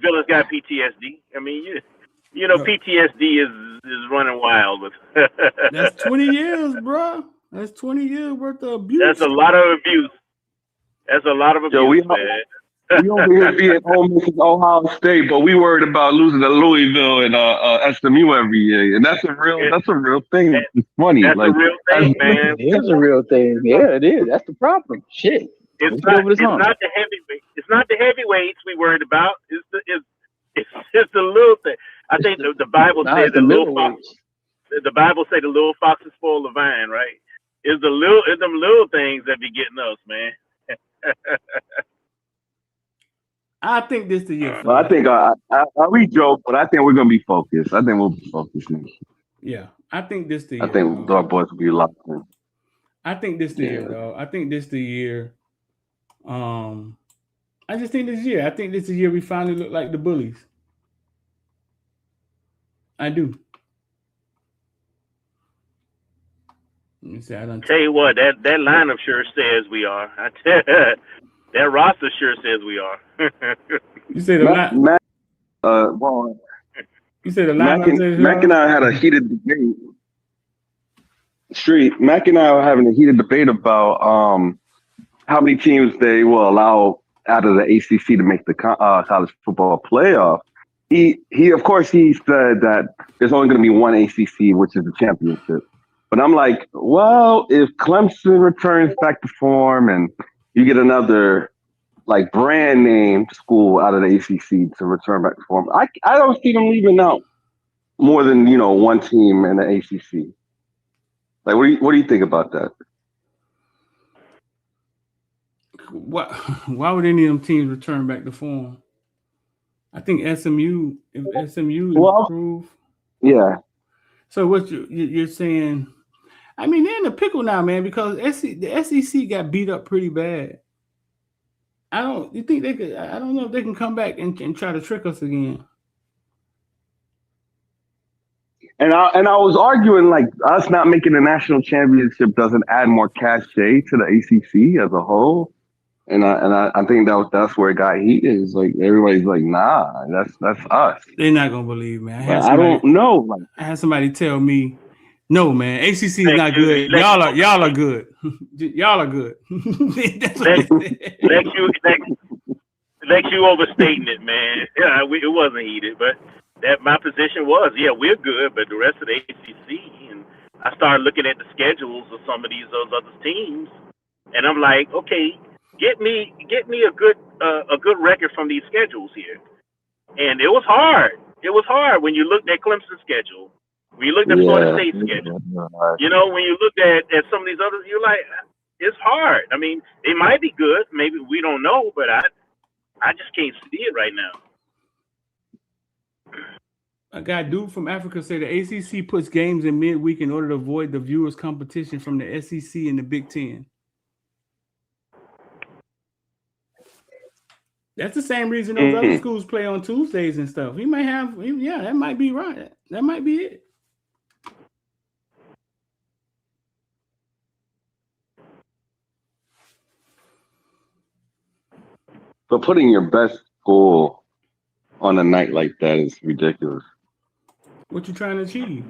Villains got PTSD. I mean, you know PTSD is running wild with. That's 20 years, bro. That's 20 years worth of abuse. That's a lot of abuse. That's a lot of abuse, man. We over here being home against Ohio State, but we worried about losing to Louisville and SMU every year, and that's a real thing. It's funny. That's like, a real thing, man. It is a real thing. Yeah, it is. That's the problem. Shit. It's not the heavyweight. It's not the heavyweights we worried about. It's the little thing. I think the Bible says the little fox. The Bible say the little foxes spoil the vine, right? It's them little things that be getting us, man. I think this the year. I think we joke, but I think we're gonna be focused. I think we'll be focused next year. Yeah, I think this the year. I think our boys will be locked in. I think this the year, though. I think this the year. I just think this year. I think this is the year we finally look like the bullies. I do. Let me see. I don't tell you what, that lineup sure says we are. That roster sure says we are. You say the Mac, well, you say the lineup. Mac and I had a heated debate. Mac and I were having a heated debate about how many teams they will allow out of the ACC to make the college football playoff. he of course he said that there's only going to be one ACC, which is the championship. But I'm like, well, if Clemson returns back to form and you get another like brand name school out of the ACC to return back to form, I don't see them leaving out more than one team in the ACC. Like, what do you think about that? Why would any of them teams return back to form? I think SMU, if SMU improve. Yeah. So what you're saying? I mean, they're in a pickle now, man, because the SEC got beat up pretty bad. You think they could? I don't know if they can come back and try to trick us again. And I was arguing like us not making the national championship doesn't add more cachet to the ACC as a whole. And I think that's where it got heated. Is like everybody's like, nah, that's us. They're not gonna believe, man. I don't know. Like, I had somebody tell me, no, man, ACC is not good. Y'all are good. Y'all are good. Lex, you overstating it, man. Yeah, it wasn't heated, but that my position was, yeah, we're good, but the rest of the ACC, and I started looking at the schedules of some of those other teams, and I'm like, okay, get me a good record from these schedules here, and it was hard. It was hard when you looked at Clemson's schedule, when you looked at Florida State's schedule. When you looked at some of these others, you're like, it's hard. I mean, they might be good, maybe we don't know, but I just can't see it right now. A guy, dude from Africa, said the ACC puts games in midweek in order to avoid the viewers' competition from the SEC and the Big Ten. That's the same reason those other schools play on Tuesdays and stuff. He might have, that might be right. That might be it. So putting your best school on a night like that is ridiculous. What you trying to achieve?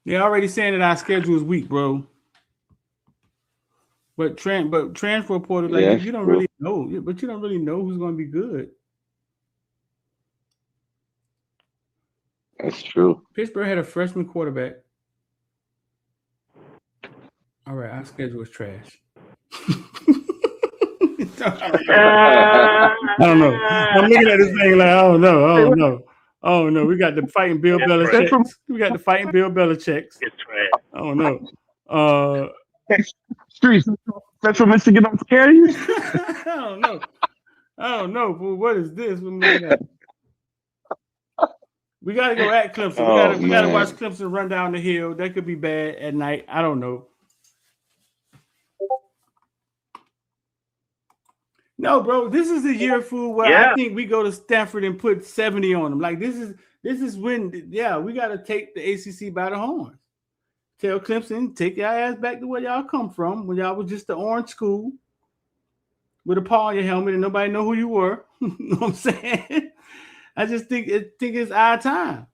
They're already saying that our schedule is weak, bro. But transfer portal, like you don't really know, but you don't really know who's going to be good. That's true. Pittsburgh had a freshman quarterback. All right, our schedule is trash. I don't know. I'm looking at this thing like, I don't know. Oh no, we got the fighting Bill Belichick. We got the fighting Bill Belichick. It's trash. I don't know. Streets, Central Michigan don't scare you? I don't know. What is this? We gotta go at Clemson. We gotta watch Clemson run down the hill. That could be bad at night. I don't know. No, bro, this is the year, fool, where I think we go to Stanford and put 70 on them. Like this is when, we got to take the ACC by the horns. Tell Clemson, take your ass back to where y'all come from, when y'all was just the orange school with a paw on your helmet and nobody know who you were. You know what I'm saying? I just think it's our time.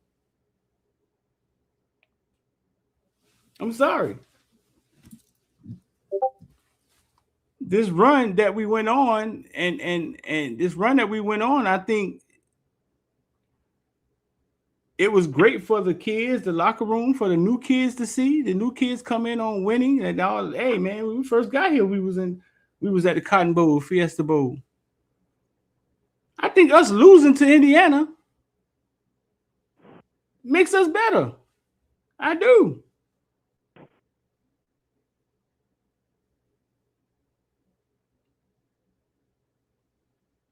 I'm sorry. This run that we went on, and this run that we went on, I think it was great for the kids, the locker room, for the new kids to see. The new kids come in on winning, and all. Hey, man, when we first got here, we was at the Cotton Bowl, Fiesta Bowl. I think us losing to Indiana makes us better. I do.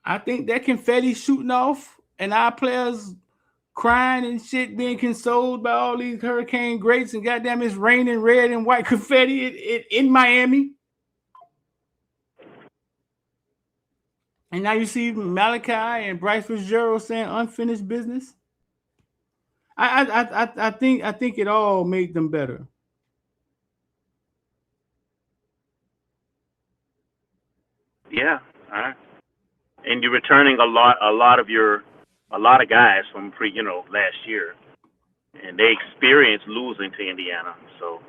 I think that confetti shooting off and our players crying and shit, being consoled by all these hurricane greats, and goddamn it's raining red and white confetti in Miami. And now you see Malachi and Bryce Fitzgerald saying unfinished business. I think it all made them better. Yeah, and you're returning a lot of guys from last year, and they experienced losing to Indiana. So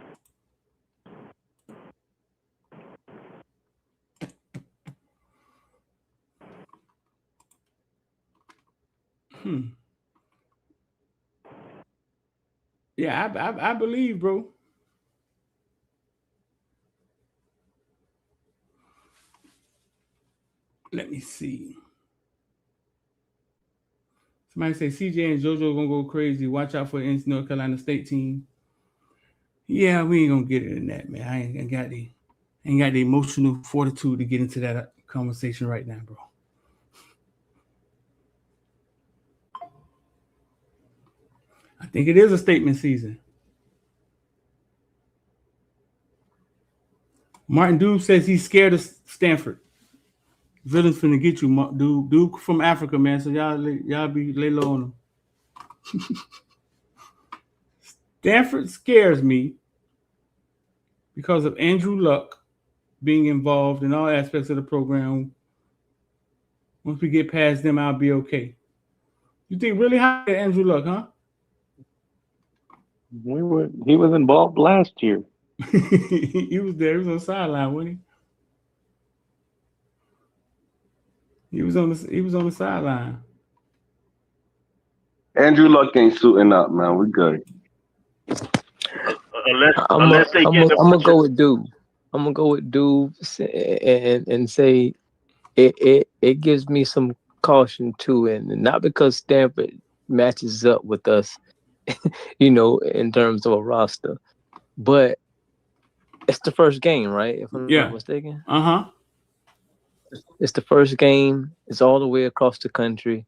Yeah, I believe, bro. Let me see. Somebody say CJ and JoJo gonna go crazy. Watch out for the North Carolina State team. Yeah, we ain't gonna get it in that, man. I ain't got the emotional fortitude to get into that conversation right now, bro. I think it is a statement season. Martin Dube says he's scared of Stanford. Villains finna get you, Dude from Africa, man. So y'all be lay low on him. Stanford scares me because of Andrew Luck being involved in all aspects of the program. Once we get past them, I'll be okay. You think really high at Andrew Luck, huh? He was involved last year. He was there. He was on the sideline, wasn't he? He was on the sideline. Andrew Luck ain't suiting up, man. We're good. Unless they get I'm gonna go with Dube. I'm gonna go with Dube and say it gives me some caution too, and not because Stanford matches up with us, in terms of a roster, but it's the first game, right? If I'm not mistaken. It's the first game. It's all the way across the country.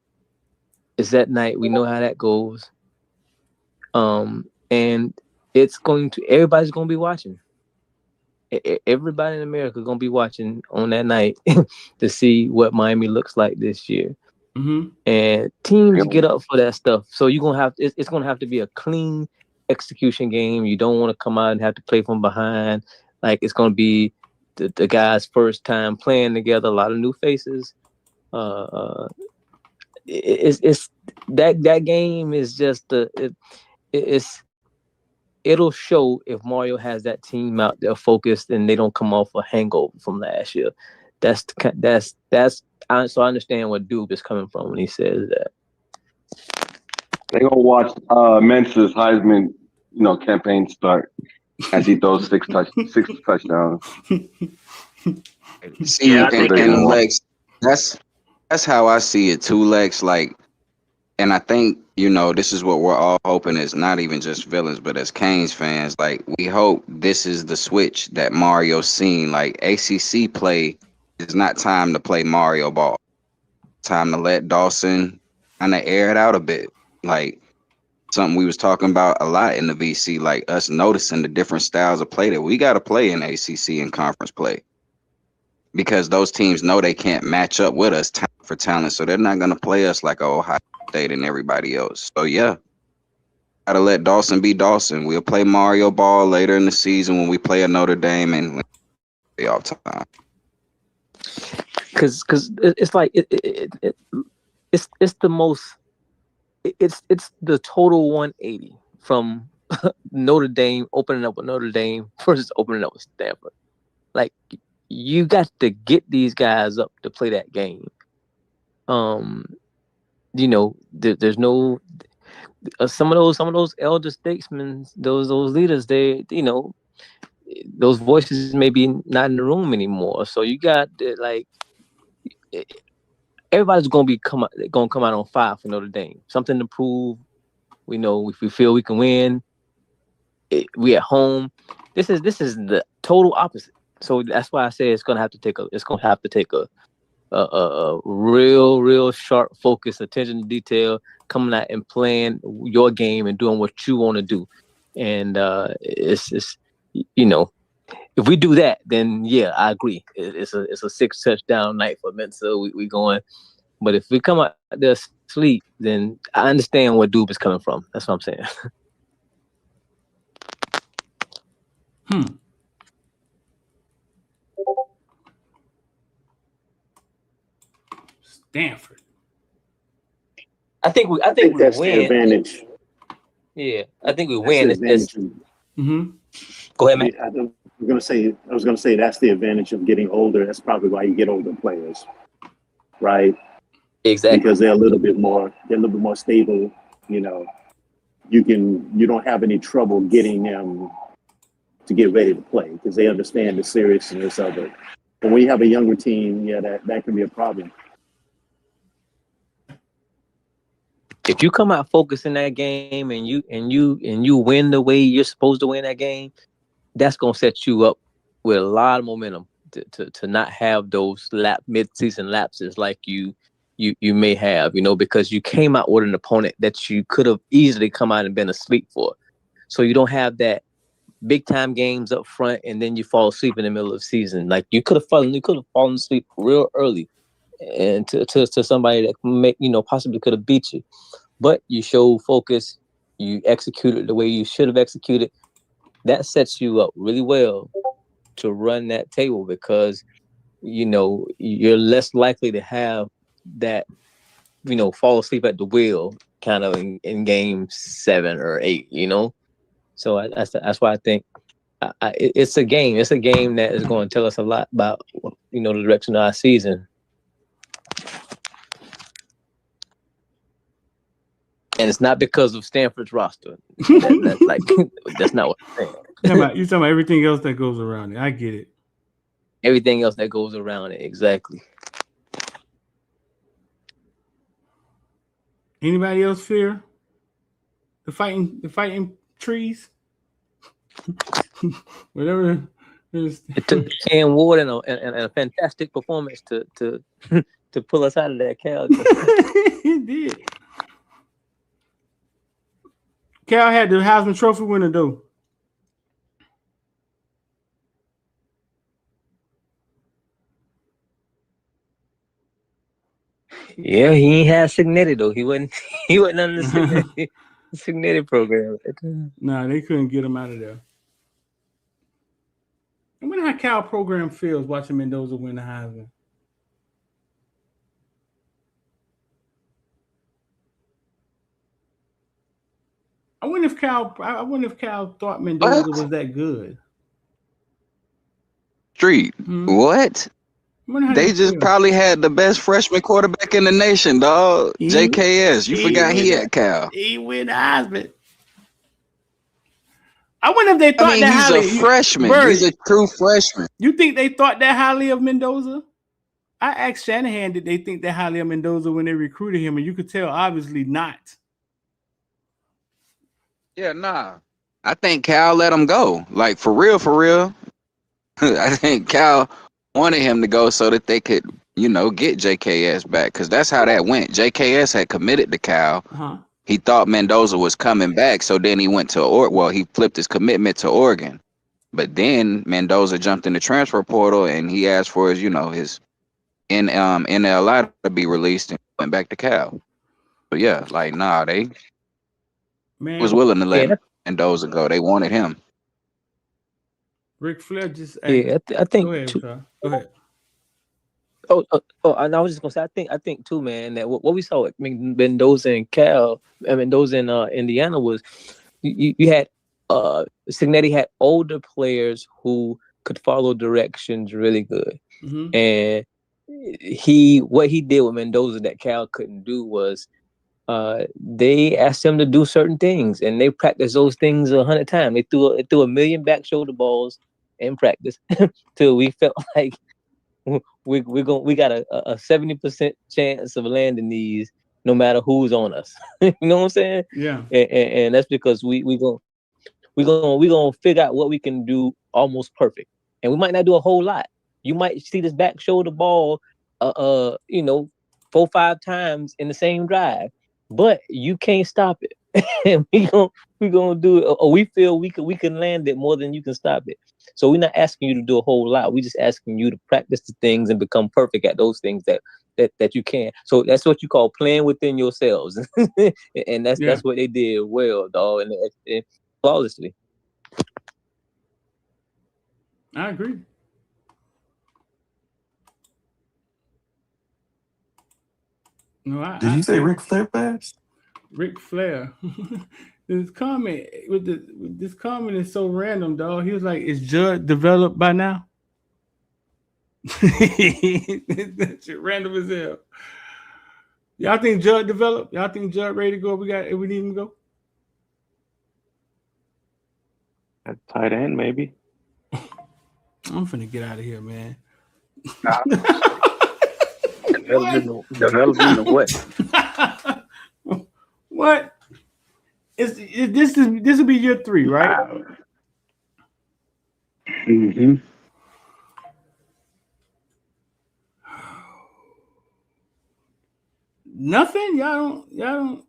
It's at night. We know how that goes. And everybody's gonna be watching. Everybody in America is gonna be watching on that night to see what Miami looks like this year. And teams get up for that stuff. So you're gonna have it's gonna have to be a clean execution game. You don't want to come out and have to play from behind. Like it's gonna be the guys' first time playing together. A lot of new faces. It's that game is just it'll show if Mario has that team out there focused and they don't come off a hangover from last year. So I understand where Dube is coming from when he says that. They gonna watch Mensah's Heisman, campaign start as he throws six touchdowns. See, and Lex, that's how I see it too, Lex. Like, and I think this is what we're all hoping is not even just villains, but as Canes fans, like we hope this is the switch that Mario's seen. Like ACC play is not time to play Mario ball. Time to let Dawson kind of air it out a bit. Like something we was talking about a lot in the VC, like us noticing the different styles of play that we got to play in ACC and conference play. Because those teams know they can't match up with us talent for talent, so they're not going to play us like Ohio State and everybody else. So yeah, gotta let Dawson be Dawson. We'll play Mario ball later in the season when we play a Notre Dame and be off time. Because it's like it's the most it's the total 180 from Notre Dame opening up with Notre Dame versus opening up with Stanford. Like you got to get these guys up to play that game. There's no some of those elder statesmen, those leaders, those voices may be not in the room anymore. So you got everybody's gonna come out on fire for Notre Dame. Something to prove. We know if we feel we can win, we at home. This is the total opposite. So that's why I say it's gonna have to take a real sharp focus, attention to detail, coming out and playing your game and doing what you want to do. And it's if we do that, then yeah, I agree. It's a 6 touchdown night for Mensah. We going. But if we come out there asleep, then I understand where Dube is coming from. That's what I'm saying. Stanford. I think we that's win. the advantage. Yeah, I think we That's win. the advantage. Go ahead, man. I was gonna say that's the advantage of getting older. That's probably why you get older players, right? Exactly. Because they're a little bit more stable. You know, you don't have any trouble getting them to get ready to play because they understand the seriousness of it. But when you have a younger team, yeah, that can be a problem. If you come out focused in that game and you win the way you're supposed to win that game, that's gonna set you up with a lot of momentum to not have those mid-season lapses like you may have, you know, because you came out with an opponent that you could have easily come out and been asleep for. So you don't have that big time games up front and then you fall asleep in the middle of the season. Like you could have fallen asleep real early and to somebody that may, you know, possibly could have beat you. But you showed focus, you executed the way you should have executed. That sets you up really well to run that table because, you know, you're less likely to have that, you know, fall asleep at the wheel kind of in game 7 or 8, you know? So that's why I think it's a game. It's a game that is going to tell us a lot about, you know, the direction of our season. And it's not because of Stanford's roster. That's not what I'm saying. You're talking about everything else that goes around it. I get it. Everything else that goes around it, exactly. Anybody else fear the fighting trees? Whatever. It took Cam Ward and a fantastic performance to pull us out of that Cal. He did. Cal had the Heisman Trophy winner though. Yeah, he ain't had Signetti though. He wasn't on the Signetti program. Nah, they couldn't get him out of there. I wonder how Cal program feels watching Mendoza win the Heisman. I wonder if Cal thought Mendoza was that good. Street, what? They just probably had the best freshman quarterback in the nation, dog. JKS. You forgot he at Cal. He win the Heisman. I wonder if they thought that highly. He's a freshman. Bird, he's a true freshman. You think they thought that highly of Mendoza? I asked Shanahan, did they think that highly of Mendoza when they recruited him? And you could tell, obviously not. Yeah, nah. I think Cal let him go. Like, for real. I think Cal wanted him to go so that they could, you know, get JKS back. Because that's how that went. JKS had committed to Cal. Uh-huh. He thought Mendoza was coming back, so then he went to he flipped his commitment to Oregon. But then Mendoza jumped in the transfer portal and he asked for his, you know, his NLI to be released and went back to Cal. But yeah, like they was willing to let Mendoza go. They wanted him. Ric Flair just I think go ahead, go ahead. Oh, and I was just gonna say, I think too, man, that what we saw at Mendoza and Mendoza in Indiana was you had Signetti had older players who could follow directions really good, and what he did with Mendoza that Cal couldn't do was they asked him to do certain things, and they practiced those things 100 times. They threw a million back shoulder balls in practice till we felt like we got a 70% chance of landing these no matter who's on us. You know what I'm saying? Yeah. And that's because we gonna figure out what we can do almost perfect, and we might not do a whole lot. You might see this back shoulder ball, 4-5 times in the same drive, but you can't stop it. And we gonna do it, or we feel we can land it more than you can stop it. So we're not asking you to do a whole lot. We're just asking you to practice the things and become perfect at those things that you can. So that's what you call playing within yourselves. And that's what they did well, dog, and flawlessly. I agree. No, Did you say Ric Flair fast? Ric Flair. This comment is so random, dog. He was like, "Is Judd developed by now?" That shit random as hell. Y'all think Judd developed? Y'all think Judd ready to go? If we need him to go. At tight end, maybe. I'm finna get out of here, man. Developing the what? What? This will be year 3, right? Mm-hmm. Nothing? Y'all don't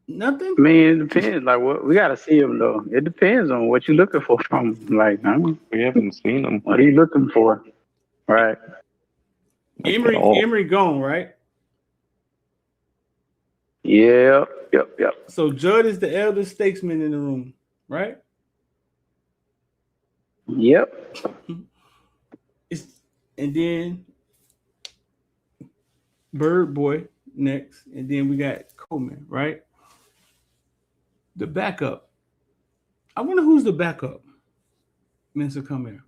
nothing? I mean, it depends. Like, what we gotta see him though. It depends on what you're looking for from him. Like, we haven't seen him. What are you looking for? Right. Emory gone, right? Yep. So Judd is the elder statesman in the room, right? Yep. And then Bird Boy next, and then we got Coleman, right? The backup. I wonder who's the backup. Mensah, come here.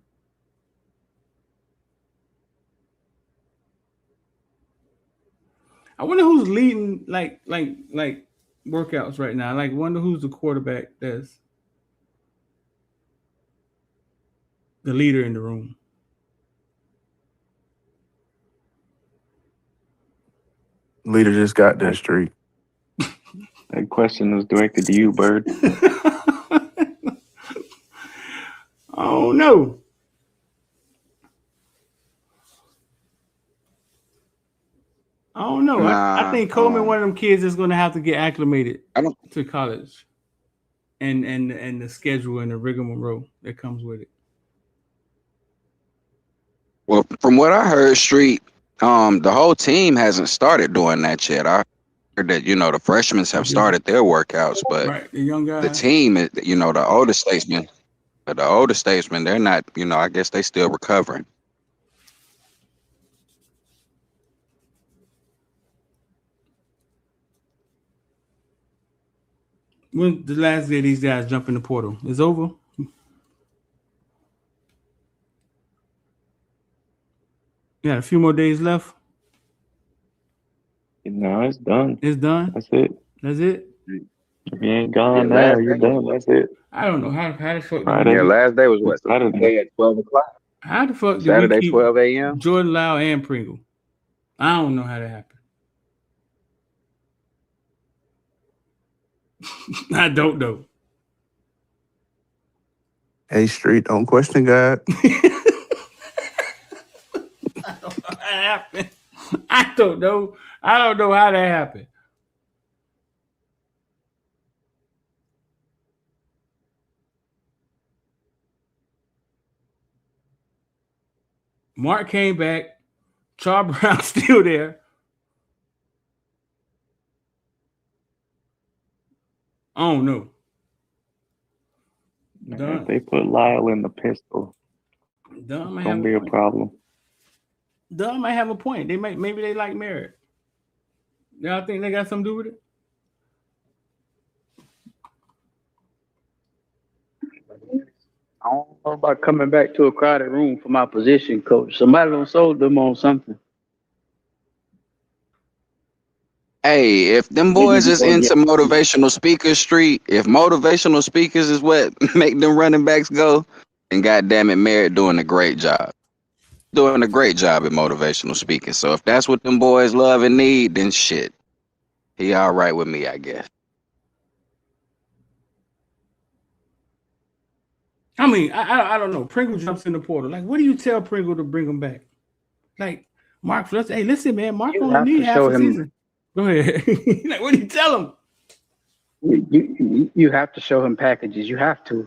I wonder who's leading like workouts right now. Like, wonder who's the quarterback that's the leader in the room. Leader just got that streak. That question was directed to you, Bird. Oh no. I don't know. I think Coleman, one of them kids, is going to have to get acclimated to college, and the schedule and the rigmarole that comes with it. Well, from what I heard, Street, the whole team hasn't started doing that yet. I heard that the freshmen have started their workouts, but the young guys, the team is the older statesmen. But the older statesmen, they're not. I guess they still recovering. When the last day these guys jump in the portal is over? You got a few more days left. No, it's done. It's done. That's it. That's it. If you ain't gone now, you're done. That's it. I don't know how the fuck. Your last day was what? Saturday at 12 o'clock. How the fuck? Saturday 12 a.m. Jordan Lau and Pringle. I don't know how that happened. I don't know. Hey, Street, don't question God. I don't know how that happened. I don't know. I don't know how that happened. Mark came back. Charles Brown's still there. I don't know. If they put Lyle in the pistol, it's gonna be a problem. Dunn might have a point. Maybe they like Merritt. Y'all think they got something to do with it? I don't know about coming back to a crowded room for my position coach. Somebody done sold them on something. Hey, if them boys is into motivational speakers, Street, if motivational speakers is what make them running backs go, then goddamn it, Merritt doing a great job. Doing a great job at motivational speaking. So if that's what them boys love and need, then shit. He all right with me, I guess. I mean, I don't know. Pringle jumps in the portal. Like, what do you tell Pringle to bring him back? Like, Mark, hey, listen, man, Mark only need half a season. Go ahead. Like, what do you tell him? You have to show him packages. You have to.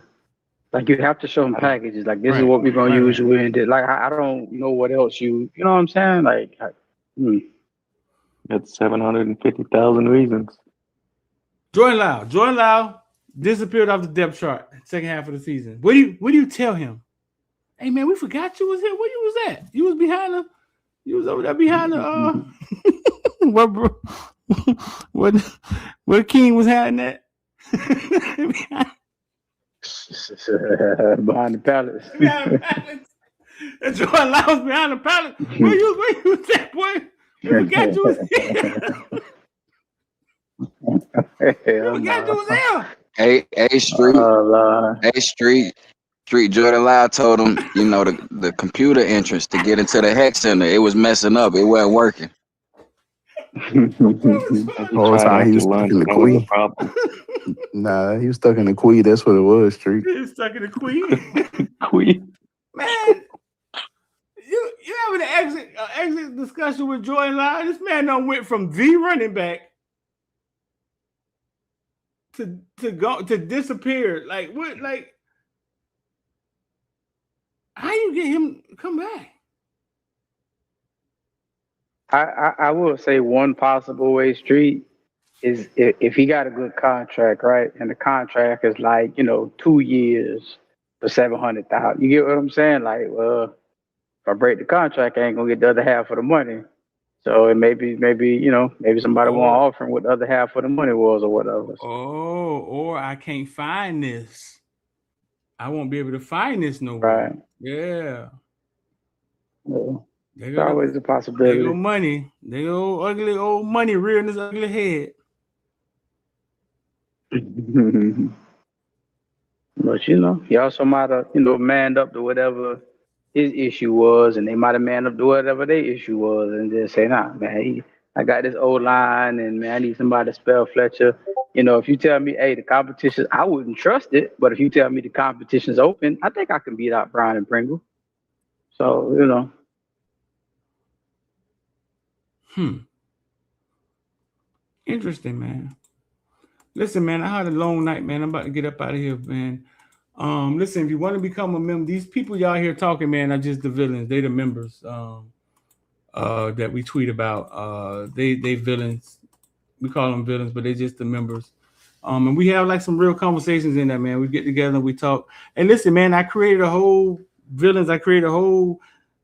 Like, you have to show him packages. Like, this is what we're going to use you in. Like, I don't know what else you know what I'm saying? Like, That's 750,000 reasons. Jordan Lau disappeared off the depth chart second half of the season. What do you tell him? Hey, man, we forgot you was here. Where you was at? You was behind the. You was over there behind the. What King was hiding at? Behind the palace. Jordan Lau was behind the palace. Where you was at, boy? You forgot you was here. You forgot you was here. Street Jordan Lau told him, you know, the computer entrance to get into the Hex Center, it was messing up. It wasn't working. Whole time he was stuck in the Queen. Nah, he was stuck in the Queen. That's what it was, Street. He was stuck in the Queen. Queen. Man, you having an exit discussion with Jordan Lau? This man done went from the running back to disappear. Like what? Like how you get him to come back? I will say one possible way, Street, is if he got a good contract, right? And the contract is like, 2 years for $700,000. You get what I'm saying? Like, well, if I break the contract, I ain't gonna get the other half of the money. So it maybe somebody won't offer him what the other half of the money was or whatever. Oh, or I can't find this. I won't be able to find this nowhere. Right. Yeah. It's always a possibility. They go money. They go ugly old money rearing his ugly head. But he also might have, manned up to whatever his issue was, and they might have manned up to whatever their issue was, and just say, nah, man, I got this old line, and man, I need somebody to spell Fletcher. If you tell me, hey, the competition, I wouldn't trust it, but if you tell me the competition's open, I think I can beat out Brown and Pringle. So, Interesting, man. Listen, man, I had a long night, man. I'm about to get up out of here, man. Listen, if you want to become a member, these people y'all here talking, man, are just the villains. They the members that we tweet about. They villains. We call them villains, but they just the members. And we have like some real conversations in there, man. We get together and we talk. And listen, man, I created a whole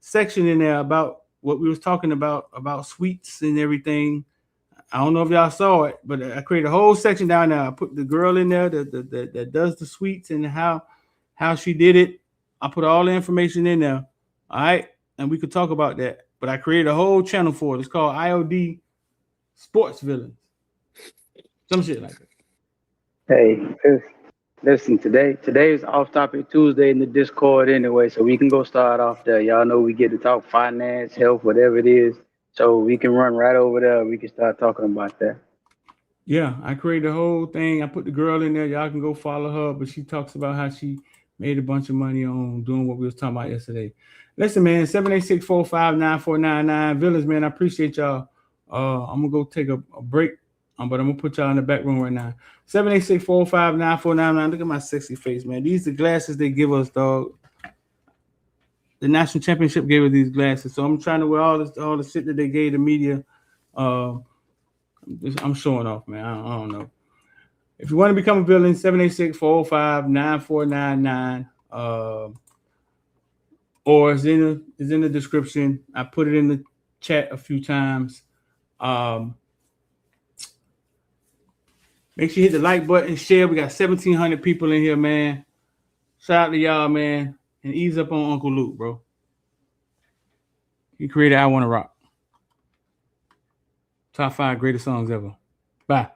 section in there about what we was talking about sweets and everything. I don't know if y'all saw it, but I created a whole section down there. I put the girl in there that does the sweets and how she did it. I put all the information in there. All right. And we could talk about that. But I created a whole channel for it. It's called IOD Sports Villains. Some shit like that. Hey, listen, today is Off Topic Tuesday in the Discord anyway, so we can go start off there. Y'all know we get to talk finance, health, whatever it is. So we can run right over there. We can start talking about that. Yeah, I created the whole thing. I put the girl in there. Y'all can go follow her, but she talks about how she made a bunch of money on doing what we was talking about yesterday. Listen, man, 786-459-9499. Villains, man, I appreciate y'all. I'm going to go take a break, but I'm going to put y'all in the back room right now. 786-459-9499. Look at my sexy face, man. These are the glasses they give us, dog. The national championship gave us these glasses, so I'm trying to wear all the shit that they gave the media. I'm showing off, man. I don't know. If you want to become a villain, 786-405-9499. Or it's in the description. I put it in the chat a few times. Make sure you hit the like button, share. We got 1,700 people in here, man. Shout out to y'all, man. And ease up on Uncle Luke, bro. He created I Wanna Rock. Top 5 greatest songs ever. Bye.